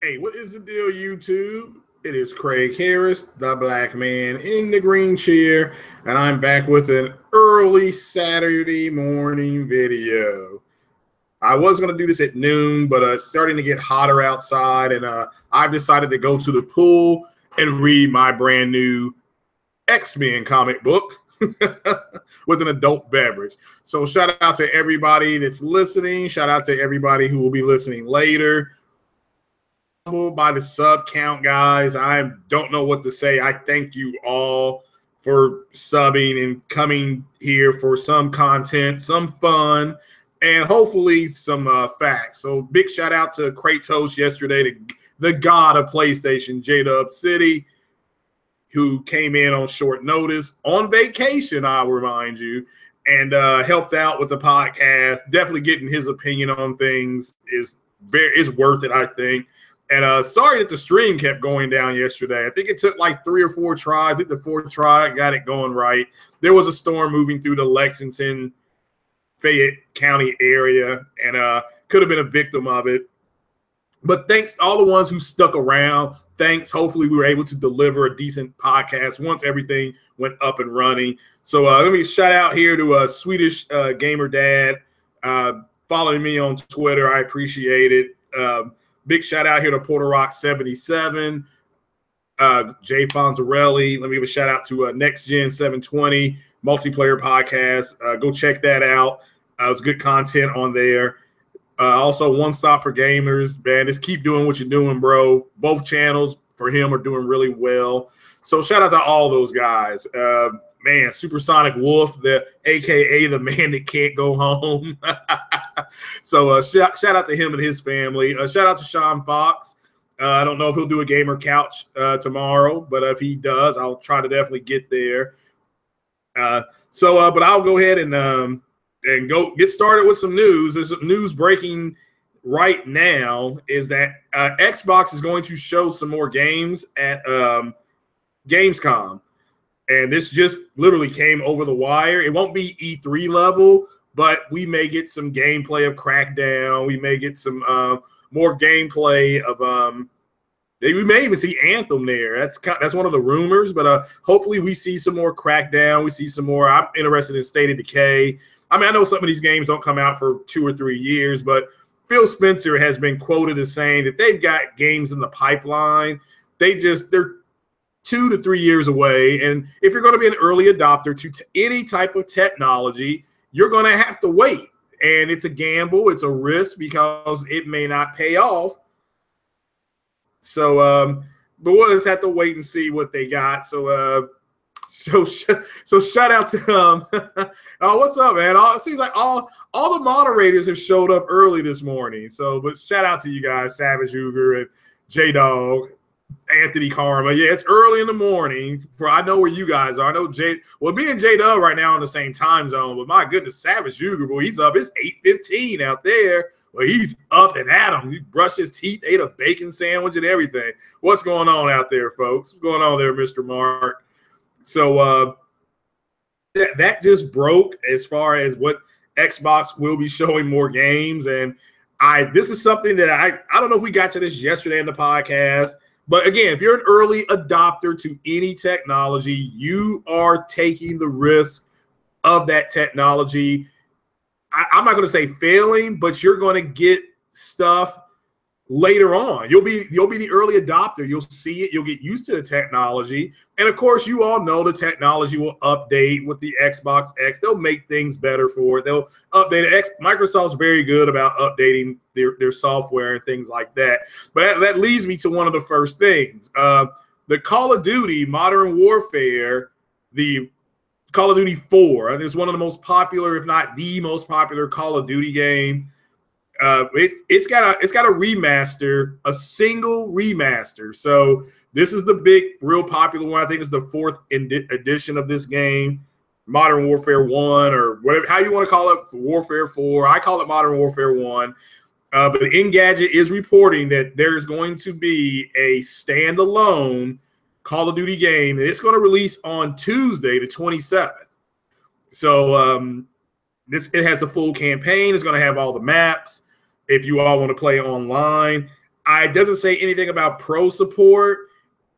Hey, what is the deal, YouTube? It is Craig Harris, the black man in the green chair, and I'm back with an early Saturday morning video. I was going to do this at noon, but it's starting to get hotter outside, and I've decided to go to the pool and read my brand new X-Men comic book with an adult beverage. So shout out to everybody that's listening. Shout out to everybody who will be listening later. By the sub count, guys. I don't know what to say. I thank you all for subbing and coming here for some content, some fun, and hopefully some facts. So big shout out to Kratos yesterday, the god of PlayStation, J-Dub City, who came in on short notice, on vacation, I'll remind you, and helped out with the podcast. Definitely getting his opinion on things is worth it, I think. And sorry that the stream kept going down yesterday. I think it took like 3 or 4 tries. I think the 4th try got it going right. There was a storm moving through the Lexington, Fayette County area, and could have been a victim of it. But thanks to all the ones who stuck around. Thanks. Hopefully we were able to deliver a decent podcast once everything went up and running. So let me shout out here to Swedish Gamer Dad following me on Twitter. I appreciate it. Big shout out here to Porter Rock 77, Jay Fonzarelli. Let me give a shout out to Next Gen 720 multiplayer podcast. Go check that out. It's good content on there. Also, One Stop for Gamers, man. Just keep doing what you're doing, bro. Both channels for him are doing really well. So shout out to all those guys. Man, Supersonic Wolf, the AKA the man that can't go home. So shout out to him and his family. Shout out to Sean Fox. I don't know if he'll do a gamer couch tomorrow, but if he does, I'll try to definitely get there. But I'll go ahead and go get started with some news. There's some news breaking right now is that Xbox is going to show some more games at Gamescom. And this just literally came over the wire. It won't be E3 level, but we may get some gameplay of Crackdown. We may get some more gameplay of we may even see Anthem there. That's one of the rumors, but hopefully we see some more Crackdown. We see some more. I'm interested in State of Decay. I mean, I know some of these games don't come out for 2 or 3 years, but Phil Spencer has been quoted as saying that they've got games in the pipeline. They're 2 to 3 years away. And if you're going to be an early adopter to any type of technology, you're going to have to wait. And it's a gamble. It's a risk because it may not pay off. So, but we'll just have to wait and see what they got. So shout out to oh, what's up, man? It seems like all the moderators have showed up early this morning. So, but shout out to you guys, Savage Uger and J Dog, Anthony Karma. Yeah, it's early in the morning. I know where you guys are. I know me and J Dub right now in the same time zone. But my goodness, Savage Uger, boy, he's up. It's 8:15 out there. Well, he's up and at him. He brushed his teeth, ate a bacon sandwich and everything. What's going on out there, folks? What's going on there, Mr. Mark? So that just broke as far as what Xbox will be showing more games. And this is something that I don't know if we got to this yesterday in the podcast. But again, if you're an early adopter to any technology, you are taking the risk of that technology. I'm not going to say failing, but you're going to get stuff later on. You'll be the early adopter. You'll see it. You'll get used to the technology. And of course, you all know the technology will update with the Xbox X. They'll make things better for it. They'll update it. Microsoft's very good about updating their software and things like that. But that leads me to one of the first things. The Call of Duty Modern Warfare, the Call of Duty 4, I think it's one of the most popular, if not the most popular Call of Duty game. It's got a remaster, a single remaster. So this is the big, real popular one. I think it's the 4th edition of this game, Modern Warfare 1 or whatever, how you want to call it, Warfare 4. I call it Modern Warfare 1. But Engadget is reporting that there is going to be a standalone Call of Duty game, and it's going to release on Tuesday, the 27th. So it has a full campaign. It's going to have all the maps. if you all want to play online. It doesn't say anything about pro support.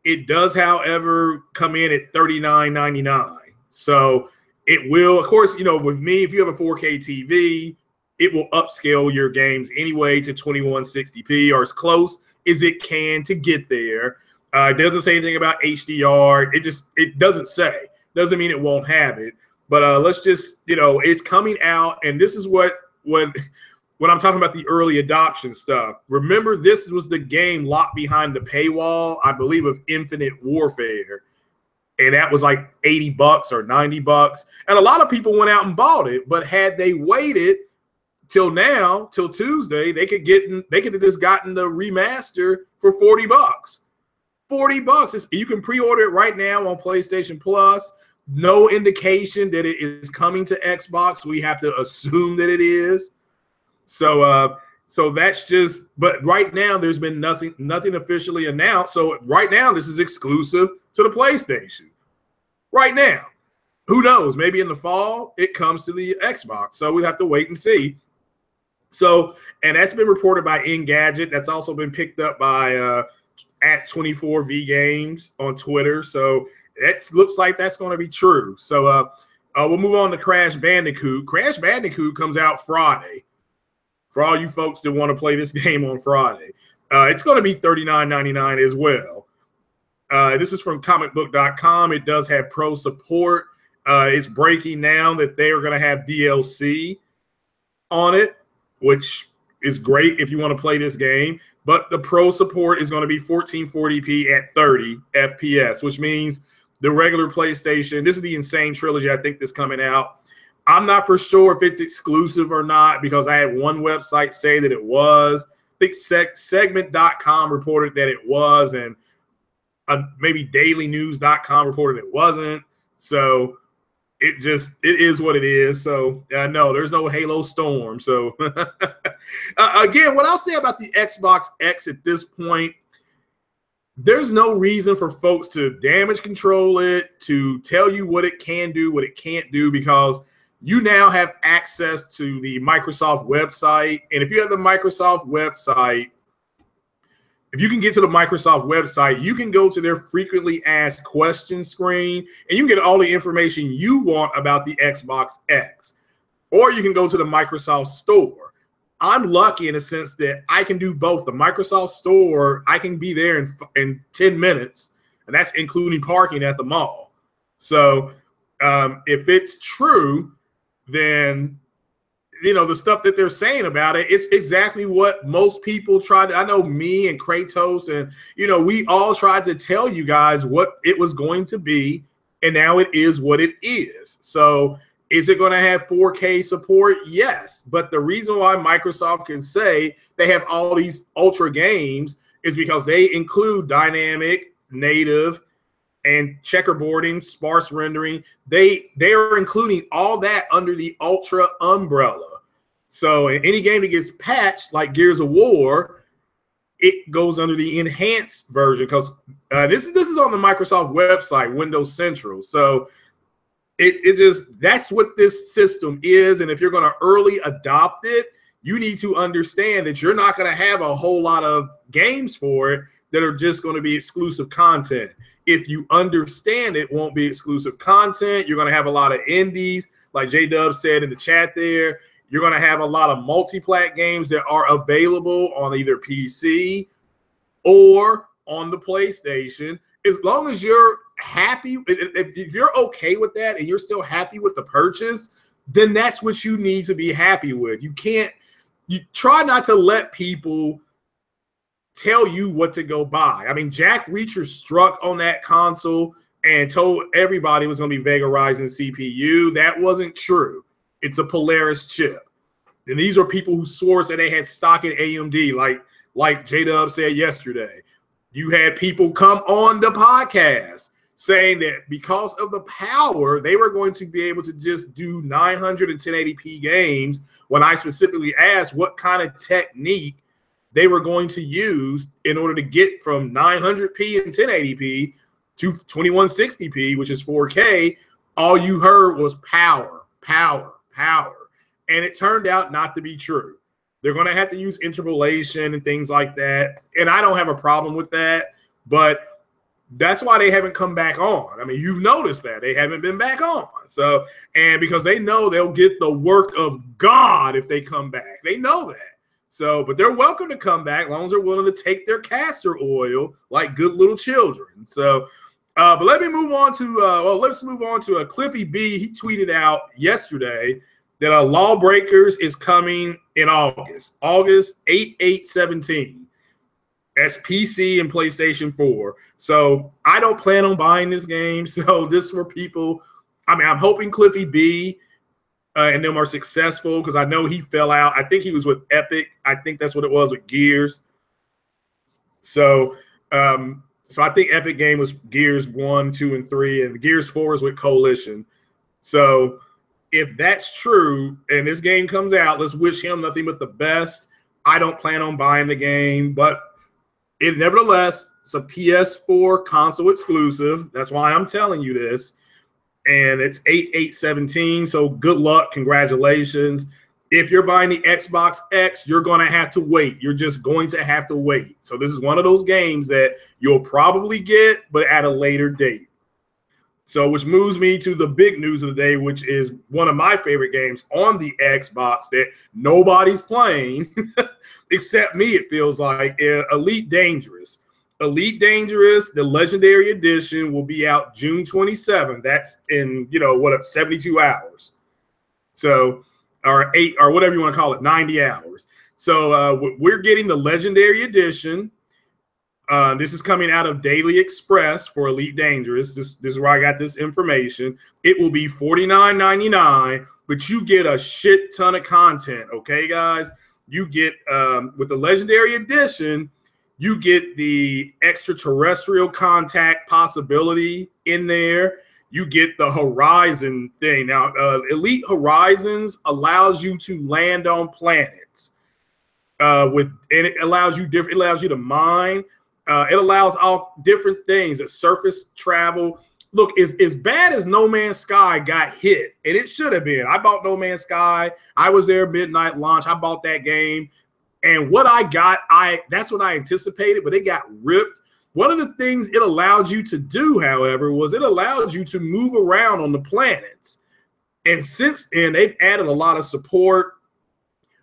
It does, however, come in at $39.99. So it will, of course, with me, if you have a 4K TV, it will upscale your games anyway to 2160p or as close as it can to get there. It doesn't say anything about HDR. It doesn't say. Doesn't mean it won't have it. But let's just, it's coming out, and this is what when I'm talking about the early adoption stuff. Remember, this was the game locked behind the paywall, I believe, of Infinite Warfare. And that was like $80 or $90. And a lot of people went out and bought it. But had they waited till Tuesday, they could have just gotten the remaster for $40. $40. You can pre-order it right now on PlayStation Plus. No indication that it is coming to Xbox. We have to assume that it is. So that's just. But right now, there's been nothing officially announced. So right now, this is exclusive to the PlayStation. Right now, who knows? Maybe in the fall it comes to the Xbox. So we have to wait and see. So, and that's been reported by Engadget. That's also been picked up by at 24V Games on Twitter. So it looks like that's going to be true. So we'll move on to Crash Bandicoot. Crash Bandicoot comes out Friday. For all you folks that want to play this game on Friday, it's going to be $39.99 as well. This is from comicbook.com. It does have pro support. It's breaking down that they are going to have DLC on it, which is great if you want to play this game. But the pro support is going to be 1440p at 30 FPS, which means the regular PlayStation, this is the Insane Trilogy, I think, that's coming out. I'm not for sure if it's exclusive or not because I had one website say that it was. I think segment.com reported that it was, and maybe dailynews.com reported it wasn't. So it is what it is. So no, there's no Halo Storm. So again, what I'll say about the Xbox X at this point, there's no reason for folks to damage control it, to tell you what it can do, what it can't do, because you now have access to the Microsoft website. And if you have the Microsoft website, if you can get to the Microsoft website, you can go to their frequently asked questions screen and you can get all the information you want about the Xbox X. Or you can go to the Microsoft Store. I'm lucky in a sense that I can do both. The Microsoft Store, I can be there in 10 minutes, and that's including parking at the mall. So if it's true, then the stuff that they're saying about it, it's exactly what most people tried. I know me and Kratos and, we all tried to tell you guys what it was going to be, and now it is what it is. So is it going to have 4K support? Yes. But the reason why Microsoft can say they have all these ultra games is because they include dynamic, native, and checkerboarding, sparse rendering. They are including all that under the Ultra umbrella. So in any game that gets patched, like Gears of War, it goes under the enhanced version because this is on the Microsoft website, Windows Central. So that's what this system is. And if you're going to early adopt it, you need to understand that you're not going to have a whole lot of games for it that are just going to be exclusive content. If you understand it won't be exclusive content, you're going to have a lot of indies, like J-Dub said in the chat there. You're going to have a lot of multi-plat games that are available on either PC or on the PlayStation. As long as you're happy, if you're okay with that and you're still happy with the purchase, then that's what you need to be happy with. You try not to let people tell you what to go buy. I mean, Jack Reacher struck on that console and told everybody it was going to be Vega Ryzen CPU. That wasn't true. It's a Polaris chip. And these are people who swore that they had stock in AMD, like J-Dub said yesterday. You had people come on the podcast saying that because of the power, they were going to be able to just do 900 and 1080p games when I specifically asked what kind of technique they were going to use in order to get from 900p and 1080p to 2160p, which is 4K. All you heard was power, power, power. And it turned out not to be true. They're going to have to use interpolation and things like that. And I don't have a problem with that, but that's why they haven't come back on. I mean, you've noticed that they haven't been back on. So, and because they know they'll get the work of God if they come back. They know that. So, but they're welcome to come back as long as they're willing to take their castor oil like good little children. So, but let me move on to, let's move on to Cliffy B. He tweeted out yesterday that Lawbreakers is coming in August 8/8/17. That's PC and PlayStation 4. So I don't plan on buying this game. So this is for people. I mean, I'm hoping Cliffy B and them are successful because I know he fell out. I think he was with Epic. I think that's what it was with Gears. So, so I think Epic game was Gears 1, 2, and 3, and Gears 4 is with Coalition. So if that's true and this game comes out, let's wish him nothing but the best. I don't plan on buying the game, but nevertheless, it's a PS4 console exclusive. That's why I'm telling you this. And it's 8/8/17. So good luck. Congratulations. If you're buying the Xbox X, you're going to have to wait. You're just going to have to wait. So this is one of those games that you'll probably get, but at a later date. So which moves me to the big news of the day, which is one of my favorite games on the Xbox that nobody's playing except me, it feels like, Elite Dangerous. Elite Dangerous, the Legendary Edition, will be out June 27th. That's in, 72 hours. So, or whatever you want to call it, 90 hours. So we're getting the Legendary Edition. This is coming out of Daily Express for Elite Dangerous. This is where I got this information. It will be $49.99, but you get a shit ton of content. Okay, guys? You get, with the Legendary Edition, you get the extraterrestrial contact possibility in there. You get the Horizon thing. Now, Elite Horizons allows you to land on planets. And it allows you to mine. It allows all different things, surface travel. Look, as bad as No Man's Sky got hit, and it should have been. I bought No Man's Sky. I was there midnight launch. I bought that game. And what I got, that's what I anticipated, but it got ripped. One of the things it allowed you to do, however, was it allowed you to move around on the planets. And since then, they've added a lot of support.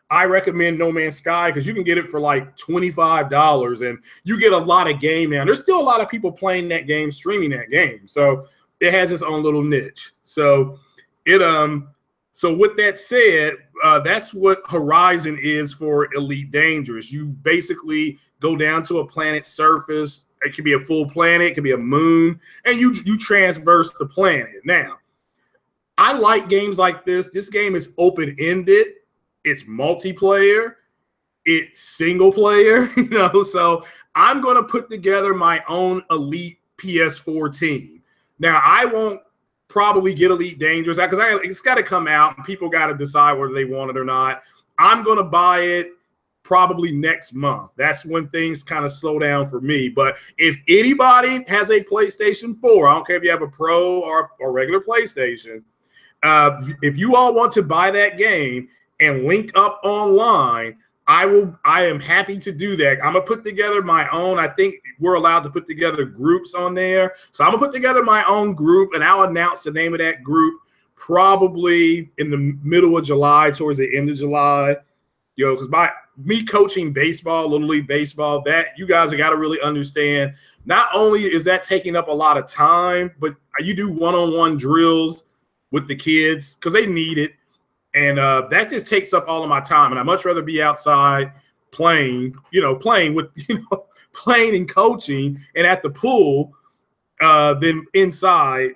I recommend No Man's Sky because you can get it for like $25 and you get a lot of game now. There's still a lot of people playing that game, streaming that game. So it has its own little niche. So so with that said, that's what Horizon is for Elite Dangerous. You basically go down to a planet's surface. It could be a full planet, it could be a moon, and you transverse the planet. Now, I like games like this. This game is open-ended. It's multiplayer. It's single player, so I'm going to put together my own Elite PS4 team. Now, I won't probably get Elite Dangerous because it's got to come out and people got to decide whether they want it or not. I'm going to buy it probably next month. That's when things kind of slow down for me. But if anybody has a PlayStation 4, I don't care if you have a Pro or regular PlayStation, if you all want to buy that game and link up online, I am happy to do that. I'm gonna put together my own. I think we're allowed to put together groups on there. So I'm gonna put together my own group and I'll announce the name of that group probably in the middle of July, towards the end of July. Because me coaching baseball, Little League baseball, that you guys have got to really understand. Not only is that taking up a lot of time, but you do one-on-one drills with the kids because they need it. And that just takes up all of my time. And I'd much rather be outside playing and coaching and at the pool than inside,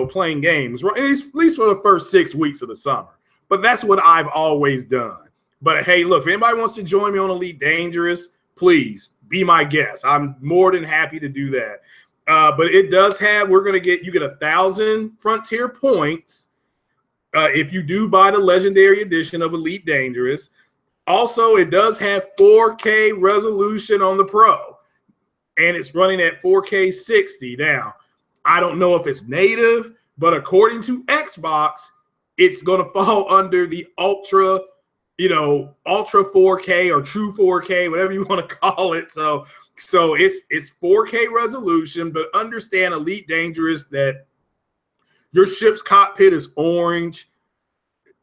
playing games, at least for the first 6 weeks of the summer. But that's what I've always done. But hey, look, if anybody wants to join me on Elite Dangerous, please be my guest. I'm more than happy to do that. But it does have, you get 1,000 Frontier points if you do buy the Legendary Edition of Elite Dangerous. Also, it does have 4K resolution on the Pro, and it's running at 4K 60. Now, I don't know if it's native, but according to Xbox, it's going to fall under the Ultra you know, ultra 4K or true 4K, whatever you want to call it. So it's 4K resolution, but understand Elite Dangerous that your ship's cockpit is orange.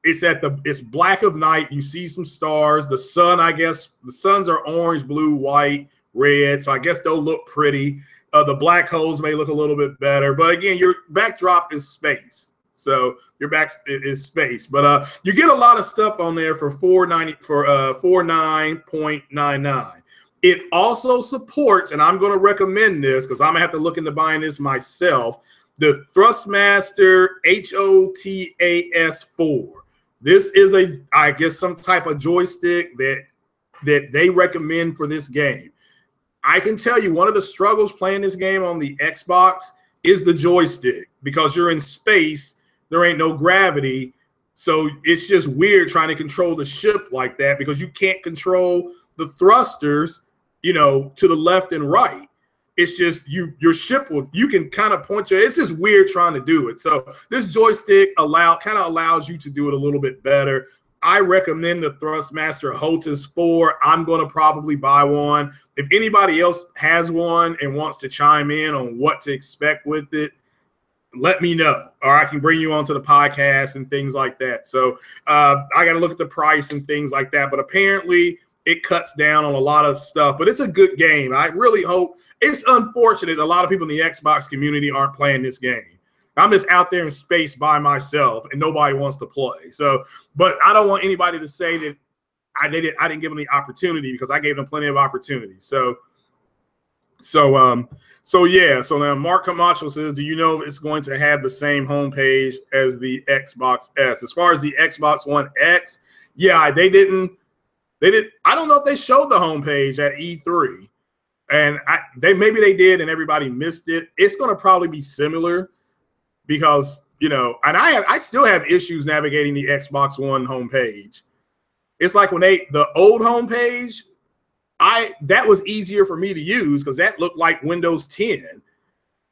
It's black of night. You see some stars. The sun, I guess, the suns are orange, blue, white, red. So I guess they'll look pretty. The black holes may look a little bit better, but again, your backdrop is space. So your back is space, but you get a lot of stuff on there for $49.99. It also supports, and I'm going to recommend this because I'm gonna have to look into buying this myself. The Thrustmaster HOTAS4. This is I guess, some type of joystick that they recommend for this game. I can tell you one of the struggles playing this game on the Xbox is the joystick because you're in space. There ain't no gravity. So it's just weird trying to control the ship like that because you can't control the thrusters, you know, to the left and right. It's just your ship you can kind of point it's just weird trying to do it. So this joystick kind of allows you to do it a little bit better. I recommend the Thrustmaster HOTAS 4. I'm going to probably buy one. If anybody else has one and wants to chime in on what to expect with it, let me know, or I can bring you onto the podcast and things like that. So I got to look at the price and things like that. But apparently it cuts down on a lot of stuff. But it's a good game. I really hope. It's unfortunate a lot of people in the Xbox community aren't playing this game. I'm just out there in space by myself, and nobody wants to play. So, but I don't want anybody to say that I didn't give them the opportunity because I gave them plenty of opportunities. So yeah. So now Mark Camacho says, do you know if it's going to have the same homepage as the Xbox S? As far as the Xbox One X, yeah, they did. I don't know if they showed the homepage at E3, and maybe they did, and everybody missed it. It's going to probably be similar because, you know, and I still have issues navigating the Xbox One homepage. It's like when the old homepage. That was easier for me to use because that looked like Windows 10,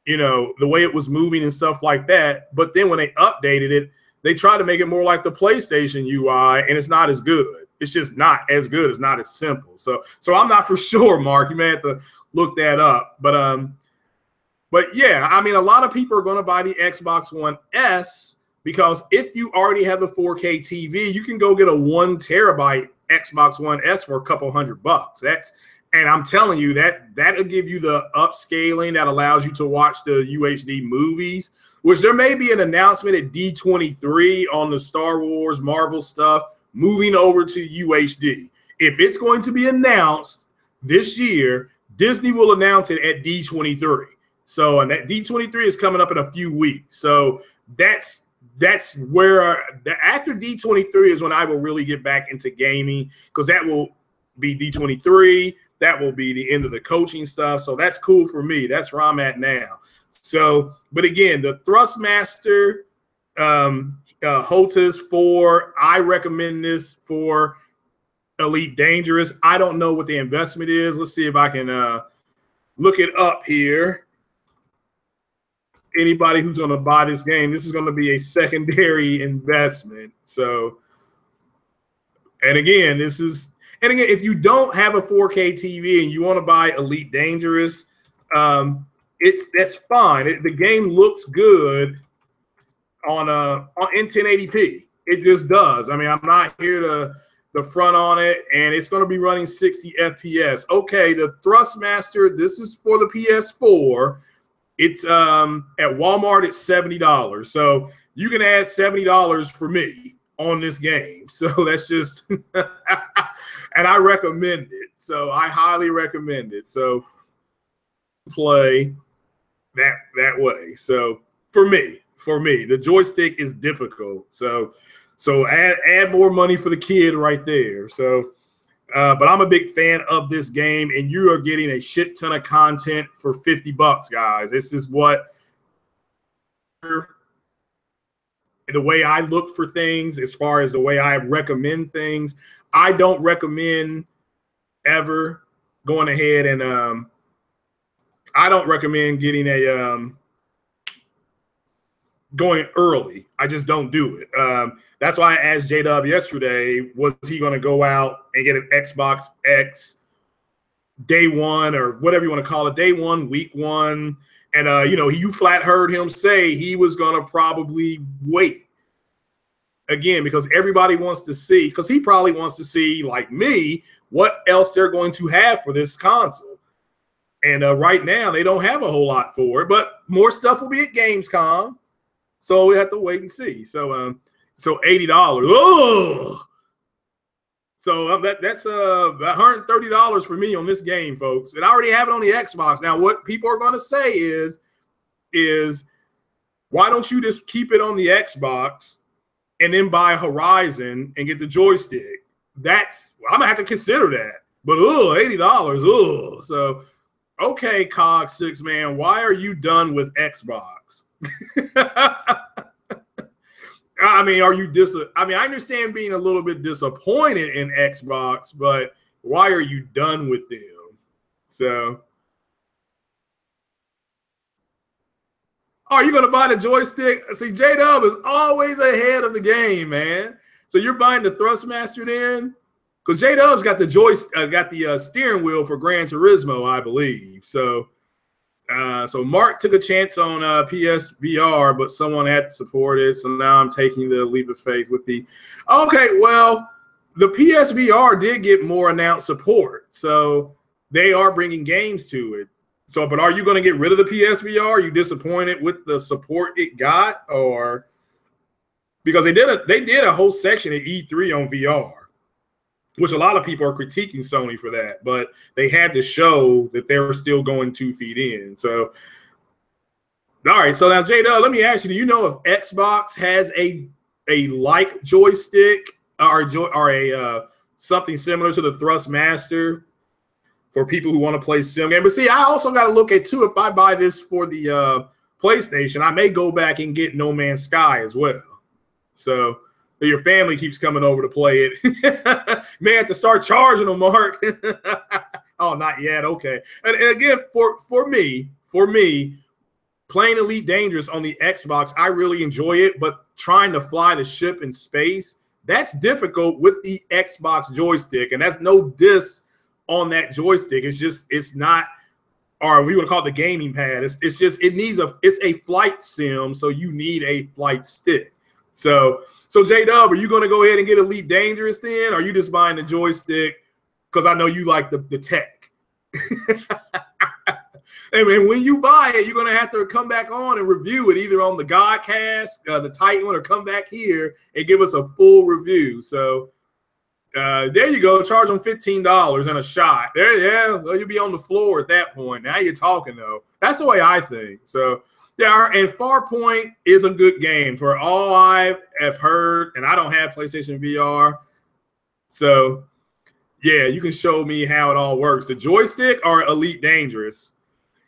you know, the way it was moving and stuff like that. But then when they updated it, they tried to make it more like the PlayStation UI, and it's not as good. It's just not as good. It's not as simple. So I'm not for sure, Mark. You may have to look that up. But yeah, I mean, a lot of people are going to buy the Xbox One S because if you already have the 4K TV, you can go get a 1 terabyte Xbox One S for a couple $100. And I'm telling you that'll give you the upscaling that allows you to watch the UHD movies, which there may be an announcement at D23 on the Star Wars Marvel stuff moving over to UHD. If it's going to be announced this year, Disney will announce it at D23. So, and that D23 is coming up in a few weeks. So that's where after D23 is when I will really get back into gaming, because that will be D23. That will be the end of the coaching stuff. So that's cool for me. That's where I'm at now. So, but again, the Thrustmaster HOTAS 4, I recommend this for Elite Dangerous. I don't know what the investment is. Let's see if I can look it up here. Anybody who's going to buy this game, this is going to be a secondary investment. So, and again, if you don't have a 4K TV and you want to buy Elite Dangerous, that's fine. The game looks good in 1080p. It just does. I mean, I'm not here to front on it, and it's going to be running 60 FPS. Okay, the Thrustmaster, this is for the PS4. It's at Walmart, it's $70. So you can add $70 for me on this game. So that's just and I recommend it. So I highly recommend it. So play that way. So for me, the joystick is difficult. So add more money for the kid right there. So but I'm a big fan of this game, and you are getting a shit ton of content for $50, guys. This is what the way I look for things, as far as the way I recommend things. I don't recommend ever going ahead and I don't recommend getting a going early. I just don't do it. That's why I asked J-Dub yesterday, was he going to go out and get an Xbox X day one or whatever you want to call it, day one, week one? And, you flat heard him say he was going to probably wait. Again, because everybody wants to see, because he probably wants to see, like me, what else they're going to have for this console. And right now, they don't have a whole lot for it, but more stuff will be at Gamescom. So we have to wait and see. So $80. Oh, so that's $130 for me on this game, folks. And I already have it on the Xbox. Now, what people are going to say is why don't you just keep it on the Xbox and then buy Horizon and get the joystick? I'm gonna have to consider that. But $80. So okay, COG6 man, why are you done with Xbox? I mean, I understand being a little bit disappointed in Xbox, but why are you done with them? So, are you going to buy the joystick? See, J-Dub is always ahead of the game, man. So you're buying the Thrustmaster then? Because J-Dub's got the steering wheel for Gran Turismo, I believe. So Mark took a chance on PSVR, but someone had to support it. So now I'm taking the leap of faith with the. Okay, well, the PSVR did get more announced support, so they are bringing games to it. So, but are you going to get rid of the PSVR? Are you disappointed with the support it got, or because they did a whole section at E3 on VR, which a lot of people are critiquing Sony for that, but they had to show that they were still going 2 feet in. So, all right. So now, J-Dub, let me ask you: do you know if Xbox has a like joystick or a something similar to the Thrustmaster for people who want to play sim game? But see, I also got to look at too. If I buy this for the PlayStation, I may go back and get No Man's Sky as well. So your family keeps coming over to play it. May have to start charging them, Mark. Oh, not yet. Okay. And again, for me, playing Elite Dangerous on the Xbox, I really enjoy it. But trying to fly the ship in space, that's difficult with the Xbox joystick. And that's no diss on that joystick. It's not, or we would call it the gaming pad. It's a flight sim, so you need a flight stick. So J-Dub, are you going to go ahead and get Elite Dangerous then? Or are you just buying the joystick because I know you like the tech? And when you buy it, you're going to have to come back on and review it either on the Godcast, the Titan one, or come back here and give us a full review. So there you go. Charge them $15 and a shot. Well, you'll be on the floor at that point. Now you're talking, though. That's the way I think. So, yeah, and Farpoint is a good game for all I have heard, and I don't have PlayStation VR. So, yeah, you can show me how it all works. The joystick or Elite Dangerous?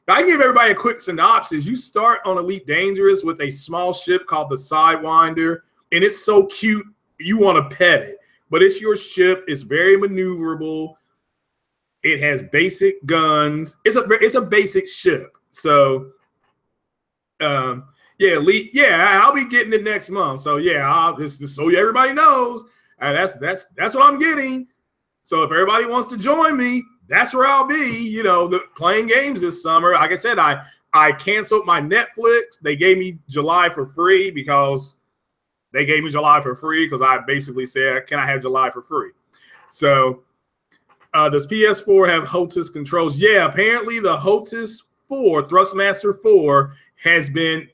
Now, I can give everybody a quick synopsis. You start on Elite Dangerous with a small ship called the Sidewinder, and it's so cute, you want to pet it. But it's your ship. It's very maneuverable. It has basic guns. It's a basic ship. So, yeah, Elite. Yeah, I'll be getting it next month. So yeah, I'll just so everybody knows. That's what I'm getting. So if everybody wants to join me, that's where I'll be. Playing games this summer. Like I said, I canceled my Netflix. They gave me July for free because I basically said, can I have July for free? So does PS4 have HOTAS controls? Yeah, apparently the HOTAS 4, Thrustmaster 4, has been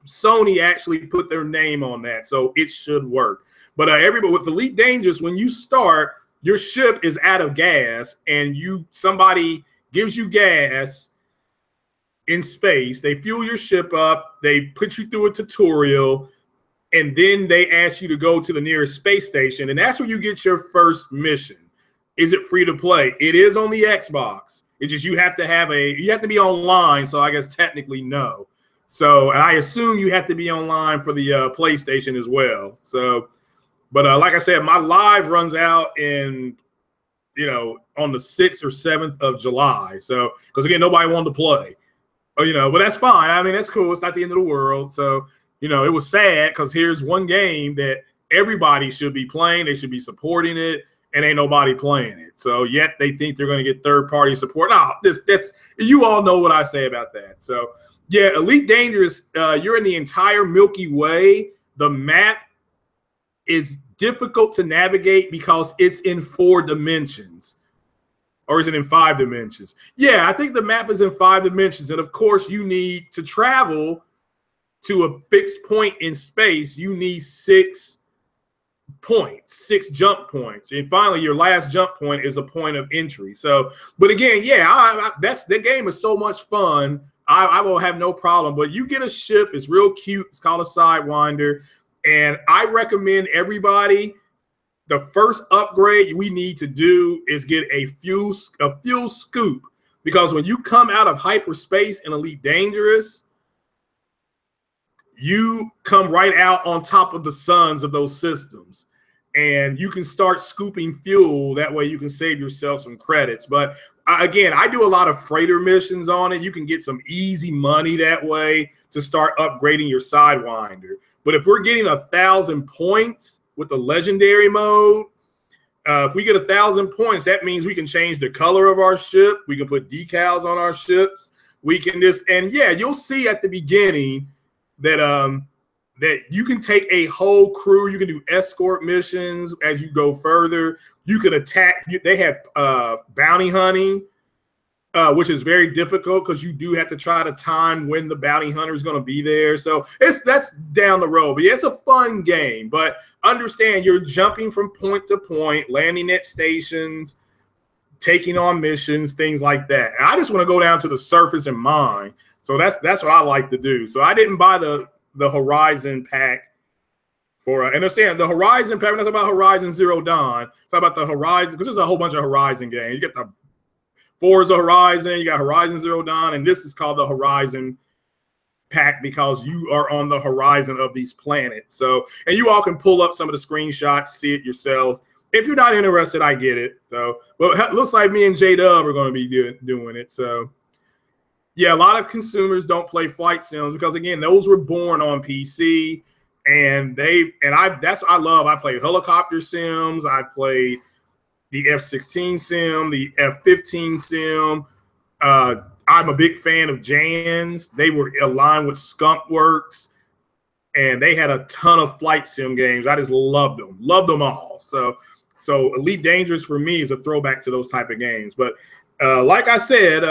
Sony actually put their name on that, so it should work. But everybody with Elite Dangerous, when you start, your ship is out of gas, and somebody gives you gas in space. They fuel your ship up. They put you through a tutorial. And then they ask you to go to the nearest space station, and that's where you get your first mission. Is it free to play? It is on the Xbox. It's just you have to be online, so I guess technically no. So, and I assume you have to be online for the PlayStation as well. So, but like I said, my live runs out on the 6th or 7th of July. So, because again, nobody wanted to play. But that's fine. I mean, that's cool. It's not the end of the world. So, You know, it was sad because here's one game that everybody should be playing. They should be supporting it, and ain't nobody playing it. So yet they think they're going to get third-party support. No, that's you all know what I say about that. So yeah, Elite Dangerous, you're in the entire Milky Way. The map is difficult to navigate because it's in 4 dimensions. Or is it in 5 dimensions? Yeah, I think the map is in 5 dimensions. And of course, you need to travel to a fixed point in space. You need 6 points, 6 jump points. And finally, your last jump point is a point of entry. So, but again, yeah, the game is so much fun. I will have no problem. But you get a ship. It's real cute. It's called a Sidewinder. And I recommend everybody, the first upgrade we need to do is get a fuel scoop, because when you come out of hyperspace in Elite Dangerous, you come right out on top of the suns of those systems, and you can start scooping fuel. That way you can save yourself some credits. But again, I do a lot of freighter missions on it. You can get some easy money that way to start upgrading your Sidewinder. But if we're getting 1,000 points with the legendary mode, if we get 1,000 points, that means we can change the color of our ship. We can put decals on our ships. We can and yeah, you'll see at the beginning that that you can take a whole crew. You can do escort missions as you go further. You can attack. They have bounty hunting, which is very difficult because you do have to try to time when the bounty hunter is going to be there. So that's down the road. But yeah, it's a fun game. But understand, you're jumping from point to point, landing at stations, taking on missions, things like that. And I just want to go down to the surface and mine. So that's what I like to do. So I didn't buy the Horizon pack for understand the Horizon pack. That's about Horizon Zero Dawn. It's about the Horizon, because there's a whole bunch of Horizon games. You get the Forza Horizon, you got Horizon Zero Dawn, and this is called the Horizon pack because you are on the horizon of these planets. So, and you all can pull up some of the screenshots, see it yourselves. If you're not interested, I get it. So, well, it looks like me and J-Dub are going to be doing it. So, yeah, a lot of consumers don't play flight sims because, again, those were born on PC, and that's what I love. I played helicopter sims. I played the F-16 sim, the F-15 sim. I'm a big fan of Jan's. They were aligned with Skunkworks, and they had a ton of flight sim games. I just loved them all. So Elite Dangerous for me is a throwback to those type of games. But like I said,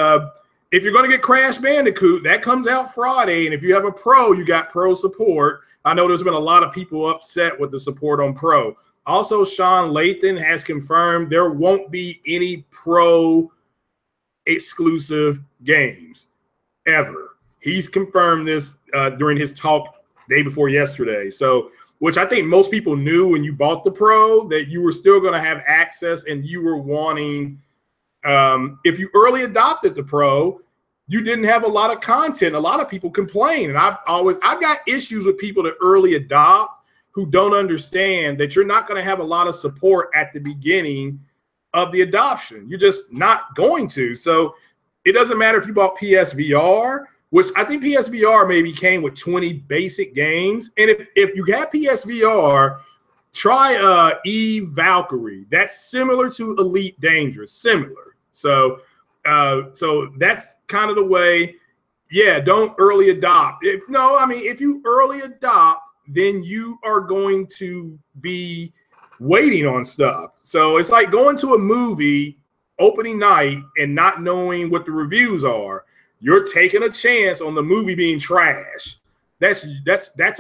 if you're going to get Crash Bandicoot, that comes out Friday. And if you have a Pro, you got Pro support. I know there's been a lot of people upset with the support on Pro. Also, Sean Lathan has confirmed there won't be any Pro exclusive games ever. He's confirmed this during his talk day before yesterday. So, which I think most people knew when you bought the Pro, that you were still going to have access, and you were wanting, if you early adopted the Pro, you didn't have a lot of content. A lot of people complain. And I've got issues with people that early adopt who don't understand that you're not going to have a lot of support at the beginning of the adoption. You're just not going to. So it doesn't matter if you bought PSVR, which I think PSVR maybe came with 20 basic games. And if you got PSVR, try Eve Valkyrie. That's similar to Elite Dangerous, similar. So that's kind of the way. Yeah, don't early adopt. If you early adopt, then you are going to be waiting on stuff. So it's like going to a movie opening night and not knowing what the reviews are. You're taking a chance on the movie being trash. That's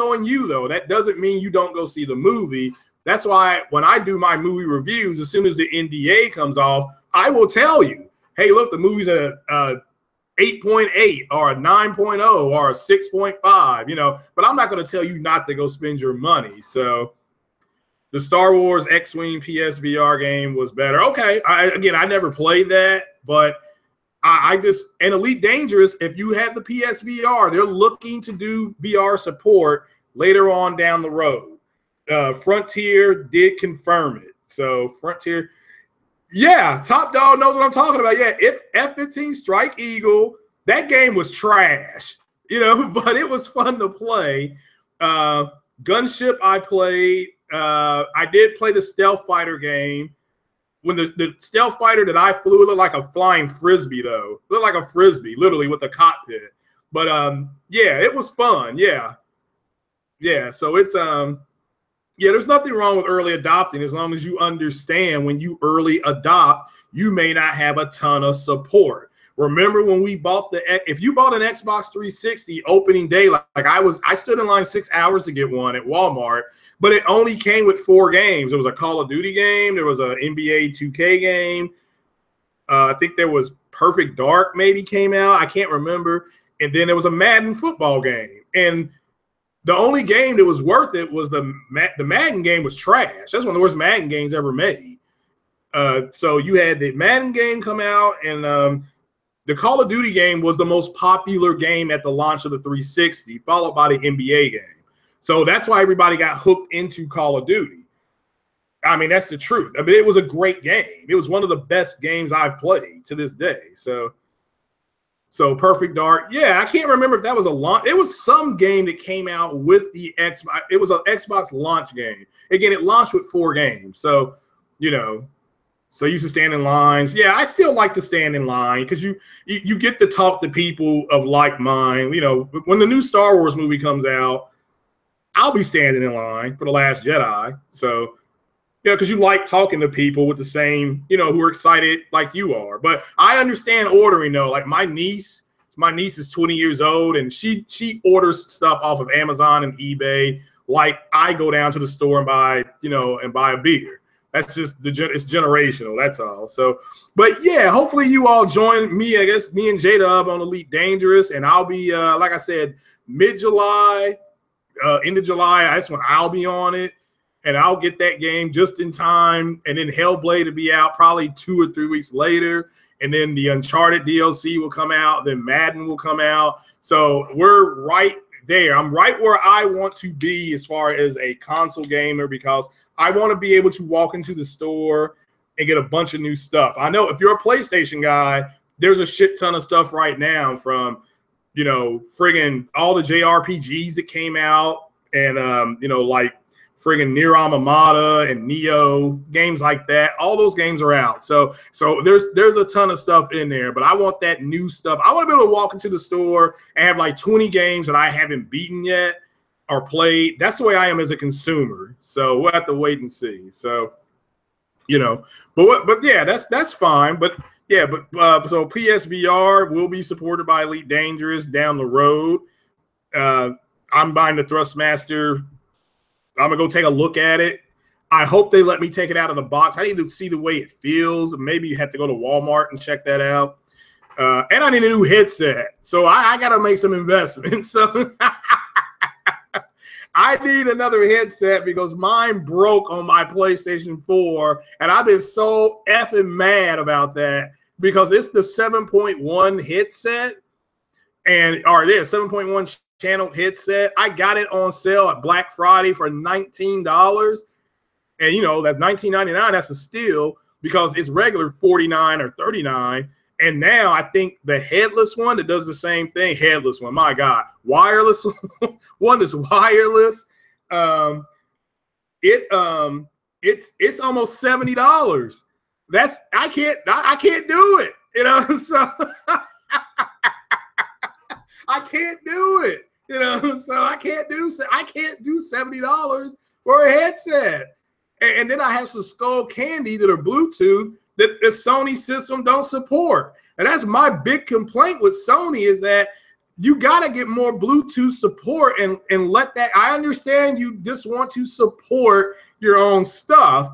on you, though. That doesn't mean you don't go see the movie. That's why when I do my movie reviews, as soon as the NDA comes off, I will tell you, hey, look, the movie's a 8.8 or a 9.0 or a 6.5, but I'm not going to tell you not to go spend your money. So the Star Wars X-Wing PSVR game was better. Okay, I never played that, but and Elite Dangerous, if you have the PSVR, they're looking to do VR support later on down the road. Frontier did confirm it. So Frontier, yeah, Top Dog knows what I'm talking about. Yeah, if F-15 Strike Eagle, that game was trash, but it was fun to play. Gunship I played. I did play the Stealth Fighter game. When the Stealth Fighter that I flew looked like a flying frisbee, though. It looked like a frisbee, literally, with a cockpit. But yeah, it was fun. Yeah. Yeah. So it's yeah, there's nothing wrong with early adopting as long as you understand when you early adopt, you may not have a ton of support. Remember when we bought if you bought an Xbox 360 opening day, like I stood in line 6 hours to get one at Walmart, but it only came with 4 games. There was a Call of Duty game. There was an NBA 2K game. I think there was Perfect Dark maybe came out. I can't remember. And then there was a Madden football game. And the only game that was worth it was the Madden game was trash. That's one of the worst Madden games ever made. So you had the Madden game come out, and the Call of Duty game was the most popular game at the launch of the 360, followed by the NBA game. So that's why everybody got hooked into Call of Duty. I mean, that's the truth. I mean, it was a great game. It was one of the best games I've played to this day. So Perfect Dark. Yeah, I can't remember if that was a launch. It was some game that came out with the Xbox. It was an Xbox launch game. Again, it launched with 4 games. So, you know, so you used to stand in lines. Yeah, I still like to stand in line because you get to talk to people of like mind. You know, when the new Star Wars movie comes out, I'll be standing in line for The Last Jedi. So, you know, because you like talking to people with the same, you know, who are excited like you are. But I understand ordering, though. Like my niece is 20 years old, and she orders stuff off of Amazon and eBay. Like I go down to the store and buy, you know, and buy a beer. That's just it's generational. That's all. So, but yeah, hopefully you all join me. I guess me and J-Dub on Elite Dangerous, and I'll be like I said, mid-July, end of July. That's when I'll be on it. And I'll get that game just in time. And then Hellblade will be out probably 2 or 3 weeks later. And then the Uncharted DLC will come out. Then Madden will come out. So we're right there. I'm right where I want to be as far as a console gamer because I want to be able to walk into the store and get a bunch of new stuff. I know if you're a PlayStation guy, there's a shit ton of stuff right now from, you know, friggin' all the JRPGs that came out and, you know, like, friggin' Nier Automata and Neo, games like that. All those games are out. So there's a ton of stuff in there, but I want that new stuff. I want to be able to walk into the store and have like 20 games that I haven't beaten yet or played. That's the way I am as a consumer. So we'll have to wait and see. So, you know, but yeah, that's fine. But yeah, so PSVR will be supported by Elite Dangerous down the road. I'm buying the Thrustmaster. I'm going to go take a look at it. I hope they let me take it out of the box. I need to see the way it feels. Maybe you have to go to Walmart and check that out. And I need a new headset. So I got to make some investments. So I need another headset because mine broke on my PlayStation 4. And I've been so effing mad about that because it's the 7.1 headset. Or 7.1 channel headset. I got it on sale at Black Friday for $19. And, you know, that's $19.99. That's a steal because it's regular $49 or $39. And now I think the headless one that does the same thing, headless one, my God, wireless one is wireless. It's almost $70. I can't do it, you know, so I can't do it, you know, so I can't do $70 for a headset. And then I have some Skull Candy that are Bluetooth that the Sony system don't support. And that's my big complaint with Sony is that you got to get more Bluetooth support and let that. I understand you just want to support your own stuff,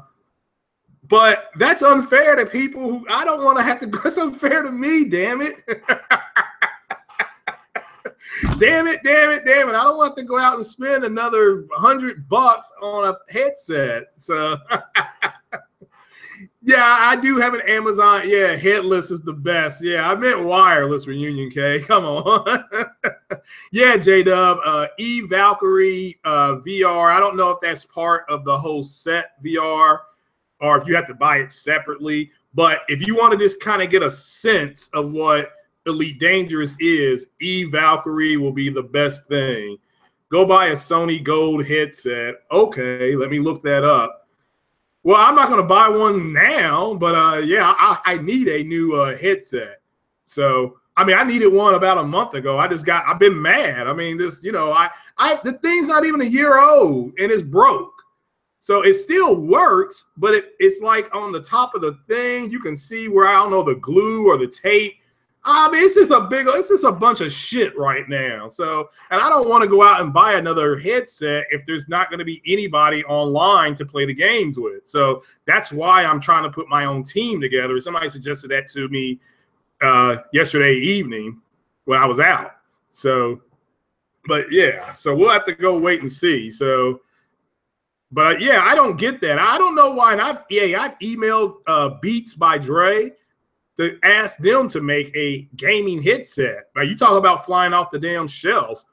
but that's unfair to people who I don't want to have to. That's unfair to me, damn it. Damn it. I don't want to go out and spend another $100 on a headset. So yeah, I do have an Amazon. Yeah, headless is the best. Yeah, I meant wireless, Reunion K. Come on. Yeah, J-Dub, Valkyrie VR. I don't know if that's part of the whole set VR or if you have to buy it separately. But if you want to just kind of get a sense of what Elite Dangerous is, Valkyrie will be the best thing. go buy a Sony Gold headset. Okay, let me look that up. Well, I'm not going to buy one now, but yeah, I need a new headset. So, I mean, I needed one about a month ago. I've been mad. I mean, the thing's not even a year old and it's broke. So it still works, but it's like on the top of the thing, you can see where, I don't know, the glue or the tape. I mean, it's just a bunch of shit right now. So, and I don't want to go out and buy another headset if there's not going to be anybody online to play the games with. So that's why I'm trying to put my own team together. Somebody suggested that to me yesterday evening when I was out. So, but yeah, so we'll have to go wait and see. So, but yeah, I don't get that. I don't know why. And I've emailed Beats by Dre to ask them to make a gaming headset. Now, you talk about flying off the damn shelf.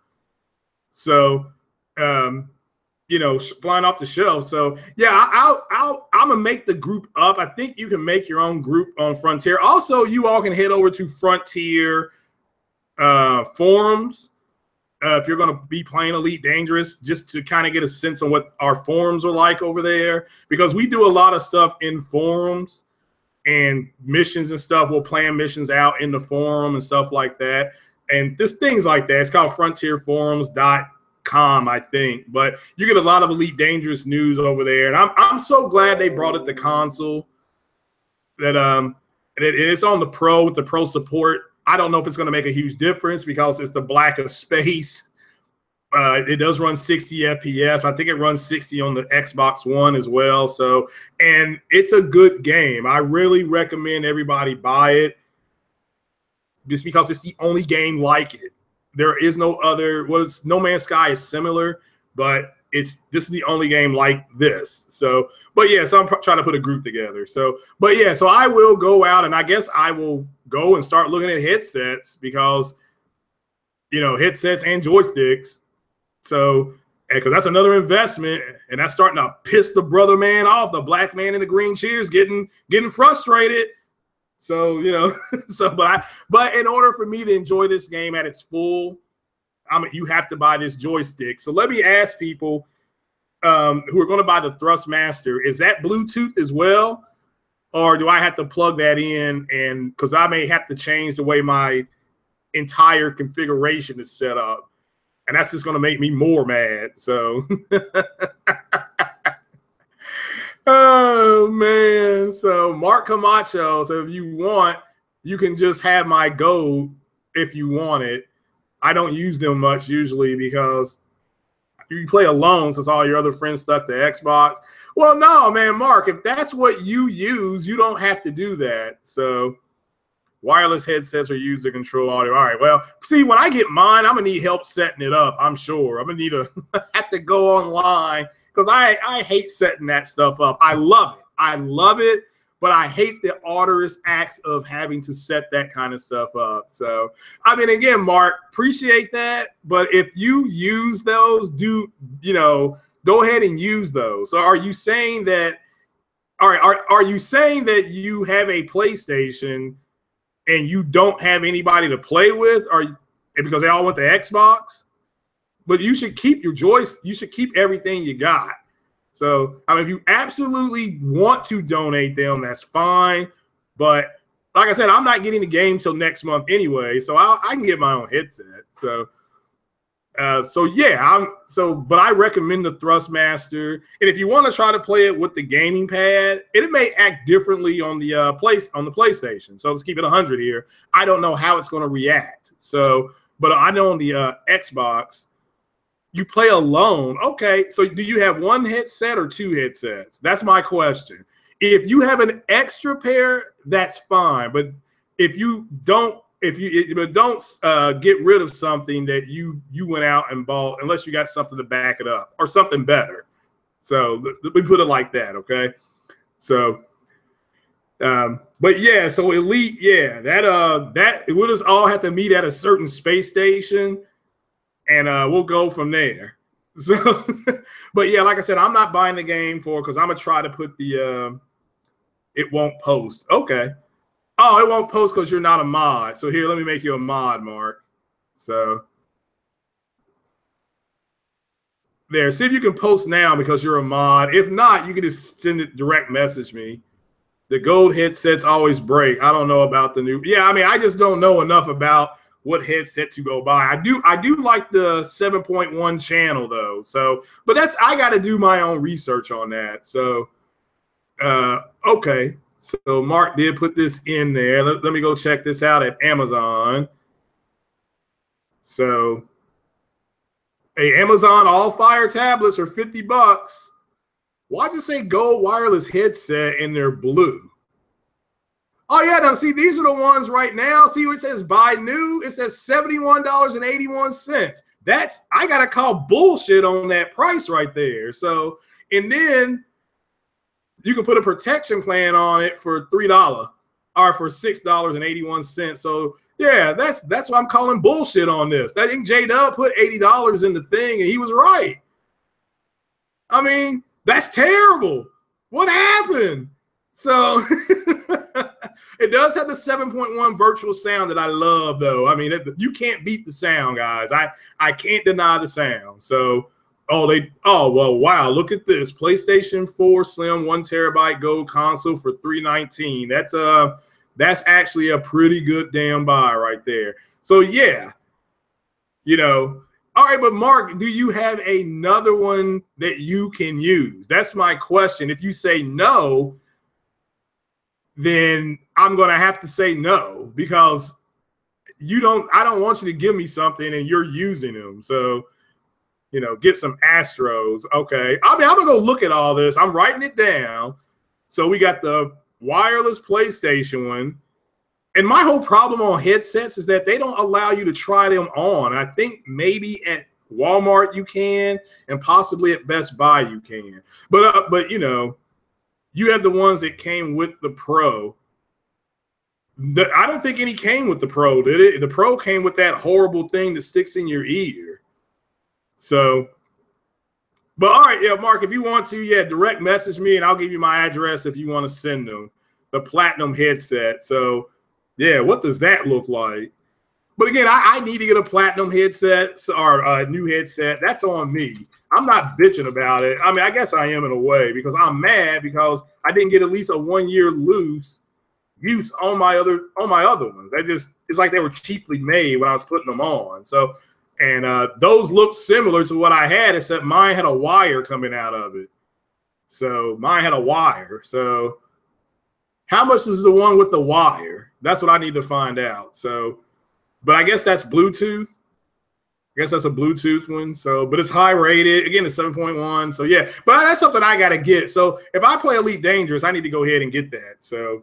So, you know, flying off the shelf. So, yeah, I'm gonna make the group up. I think you can make your own group on Frontier. Also, you all can head over to Frontier forums if you're going to be playing Elite Dangerous, just to kind of get a sense of what our forums are like over there, because we do a lot of stuff in forums and missions and stuff. We'll plan missions out in the forum and stuff like that. And there's things like that. It's called frontierforums.com, I think. But you get a lot of Elite Dangerous news over there. And I'm so glad they brought it to console, that it's on the Pro with the Pro support. I don't know if it's going to make a huge difference because it's the black of space. It does run 60 FPS. I think it runs 60 on the Xbox One as well. So, and it's a good game. I really recommend everybody buy it just because it's the only game like it. There is no other. Well, No Man's Sky is similar, but this is the only game like this. So, but yeah, so I'm trying to put a group together. So, but yeah, so I will go out and I guess I will go and start looking at headsets because, you know, headsets and joysticks. So, because that's another investment, and that's starting to piss the brother man off, the black man in the green cheers, getting frustrated. So, you know, but in order for me to enjoy this game at its full, you have to buy this joystick. So let me ask people who are going to buy the Thrustmaster, is that Bluetooth as well? Or do I have to plug that in? And because I may have to change the way my entire configuration is set up. And that's just going to make me more mad. So, oh, man. So Mark Camacho, so if you want, you can just have my gold if you want it. I don't use them much usually because you play alone since all your other friends stuck to Xbox. Well, no, man, Mark, if that's what you use, you don't have to do that. So wireless headsets are used to control audio. All right, well, see, when I get mine, I'm going to need help setting it up, I'm sure. I'm going to need to have to go online because I hate setting that stuff up. I love it. I love it. But I hate the arduous acts of having to set that kind of stuff up. So, I mean, again, Mark, appreciate that. But if you use those, go ahead and use those. So are you saying that, are you saying that you have a PlayStation and you don't have anybody to play with? Because they all went to Xbox? But you should keep your joystick. You should keep everything you got. So, I mean, if you absolutely want to donate them, that's fine. But like I said, I'm not getting the game till next month anyway, so I can get my own headset. So, yeah, but I recommend the Thrustmaster. And if you want to try to play it with the gaming pad, it may act differently on the PlayStation. So let's keep it 100 here. I don't know how it's going to react. So, but I know on the Xbox, you play alone. Okay, so do you have one headset or two headsets? That's my question. If you have an extra pair, that's fine. But if you don't, get rid of something that you went out and bought, unless you got something to back it up or something better. So we put it like that, okay? So, but yeah, so Elite, yeah, that we'll just all have to meet at a certain space station. And we'll go from there. So, but yeah, like I said, I'm not buying the game because I'm gonna try to put the it won't post. Okay. Oh, it won't post because you're not a mod. So here, let me make you a mod, Mark. So there. See if you can post now because you're a mod. If not, you can just send it, direct message me. The gold headsets always break. I don't know about the new. Yeah, I mean, I just don't know enough about what headset to go buy. I do like the 7.1 channel though. So, but that's, I got to do my own research on that. So, okay. So Mark did put this in there. Let me go check this out at Amazon. So, hey, Amazon all fire tablets are $50. Why'd you say gold wireless headset and they're blue? Oh yeah, now see, these are the ones right now. See what it says buy new? It says $71.81. That's, I gotta call bullshit on that price right there. So, and then you can put a protection plan on it for $3 or for $6.81. So yeah, that's why I'm calling bullshit on this. I think J-Dub put $80 in the thing and he was right. I mean, that's terrible. What happened? So it does have the 7.1 virtual sound that I love, though. I mean, you can't beat the sound, guys. I can't deny the sound. So, oh well, wow, look at this PlayStation 4 Slim 1 terabyte gold console for $319. That's actually a pretty good damn buy right there. So yeah, you know. All right, but Mark, do you have another one that you can use? That's my question. If you say no, then I'm going to have to say no because I don't want you to give me something and you're using them. So, you know, get some Astros. Okay. I mean, I'm going to go look at all this. I'm writing it down. So we got the wireless PlayStation one. And my whole problem on headsets is that they don't allow you to try them on. I think maybe at Walmart you can, and possibly at Best Buy you can. But you know, you have the ones that came with the Pro. I don't think any came with the Pro, did it? The Pro came with that horrible thing that sticks in your ear. So, but all right, yeah, Mark, if you want to, yeah, direct message me and I'll give you my address if you want to send them. The Platinum headset. So, yeah, what does that look like? But again, I need to get a Platinum headset or a new headset. That's on me. I'm not bitching about it. I mean, I guess I am in a way because I'm mad because I didn't get at least a 1 year use on my other ones. It's like they were cheaply made when I was putting them on. So, and those looked similar to what I had, except mine had a wire coming out of it. So mine had a wire. So how much is the one with the wire? That's what I need to find out. So, but I guess that's Bluetooth. I guess that's a Bluetooth one. So, but it's high rated. Again, it's 7.1. So yeah, but that's something I got to get. So if I play Elite Dangerous, I need to go ahead and get that. So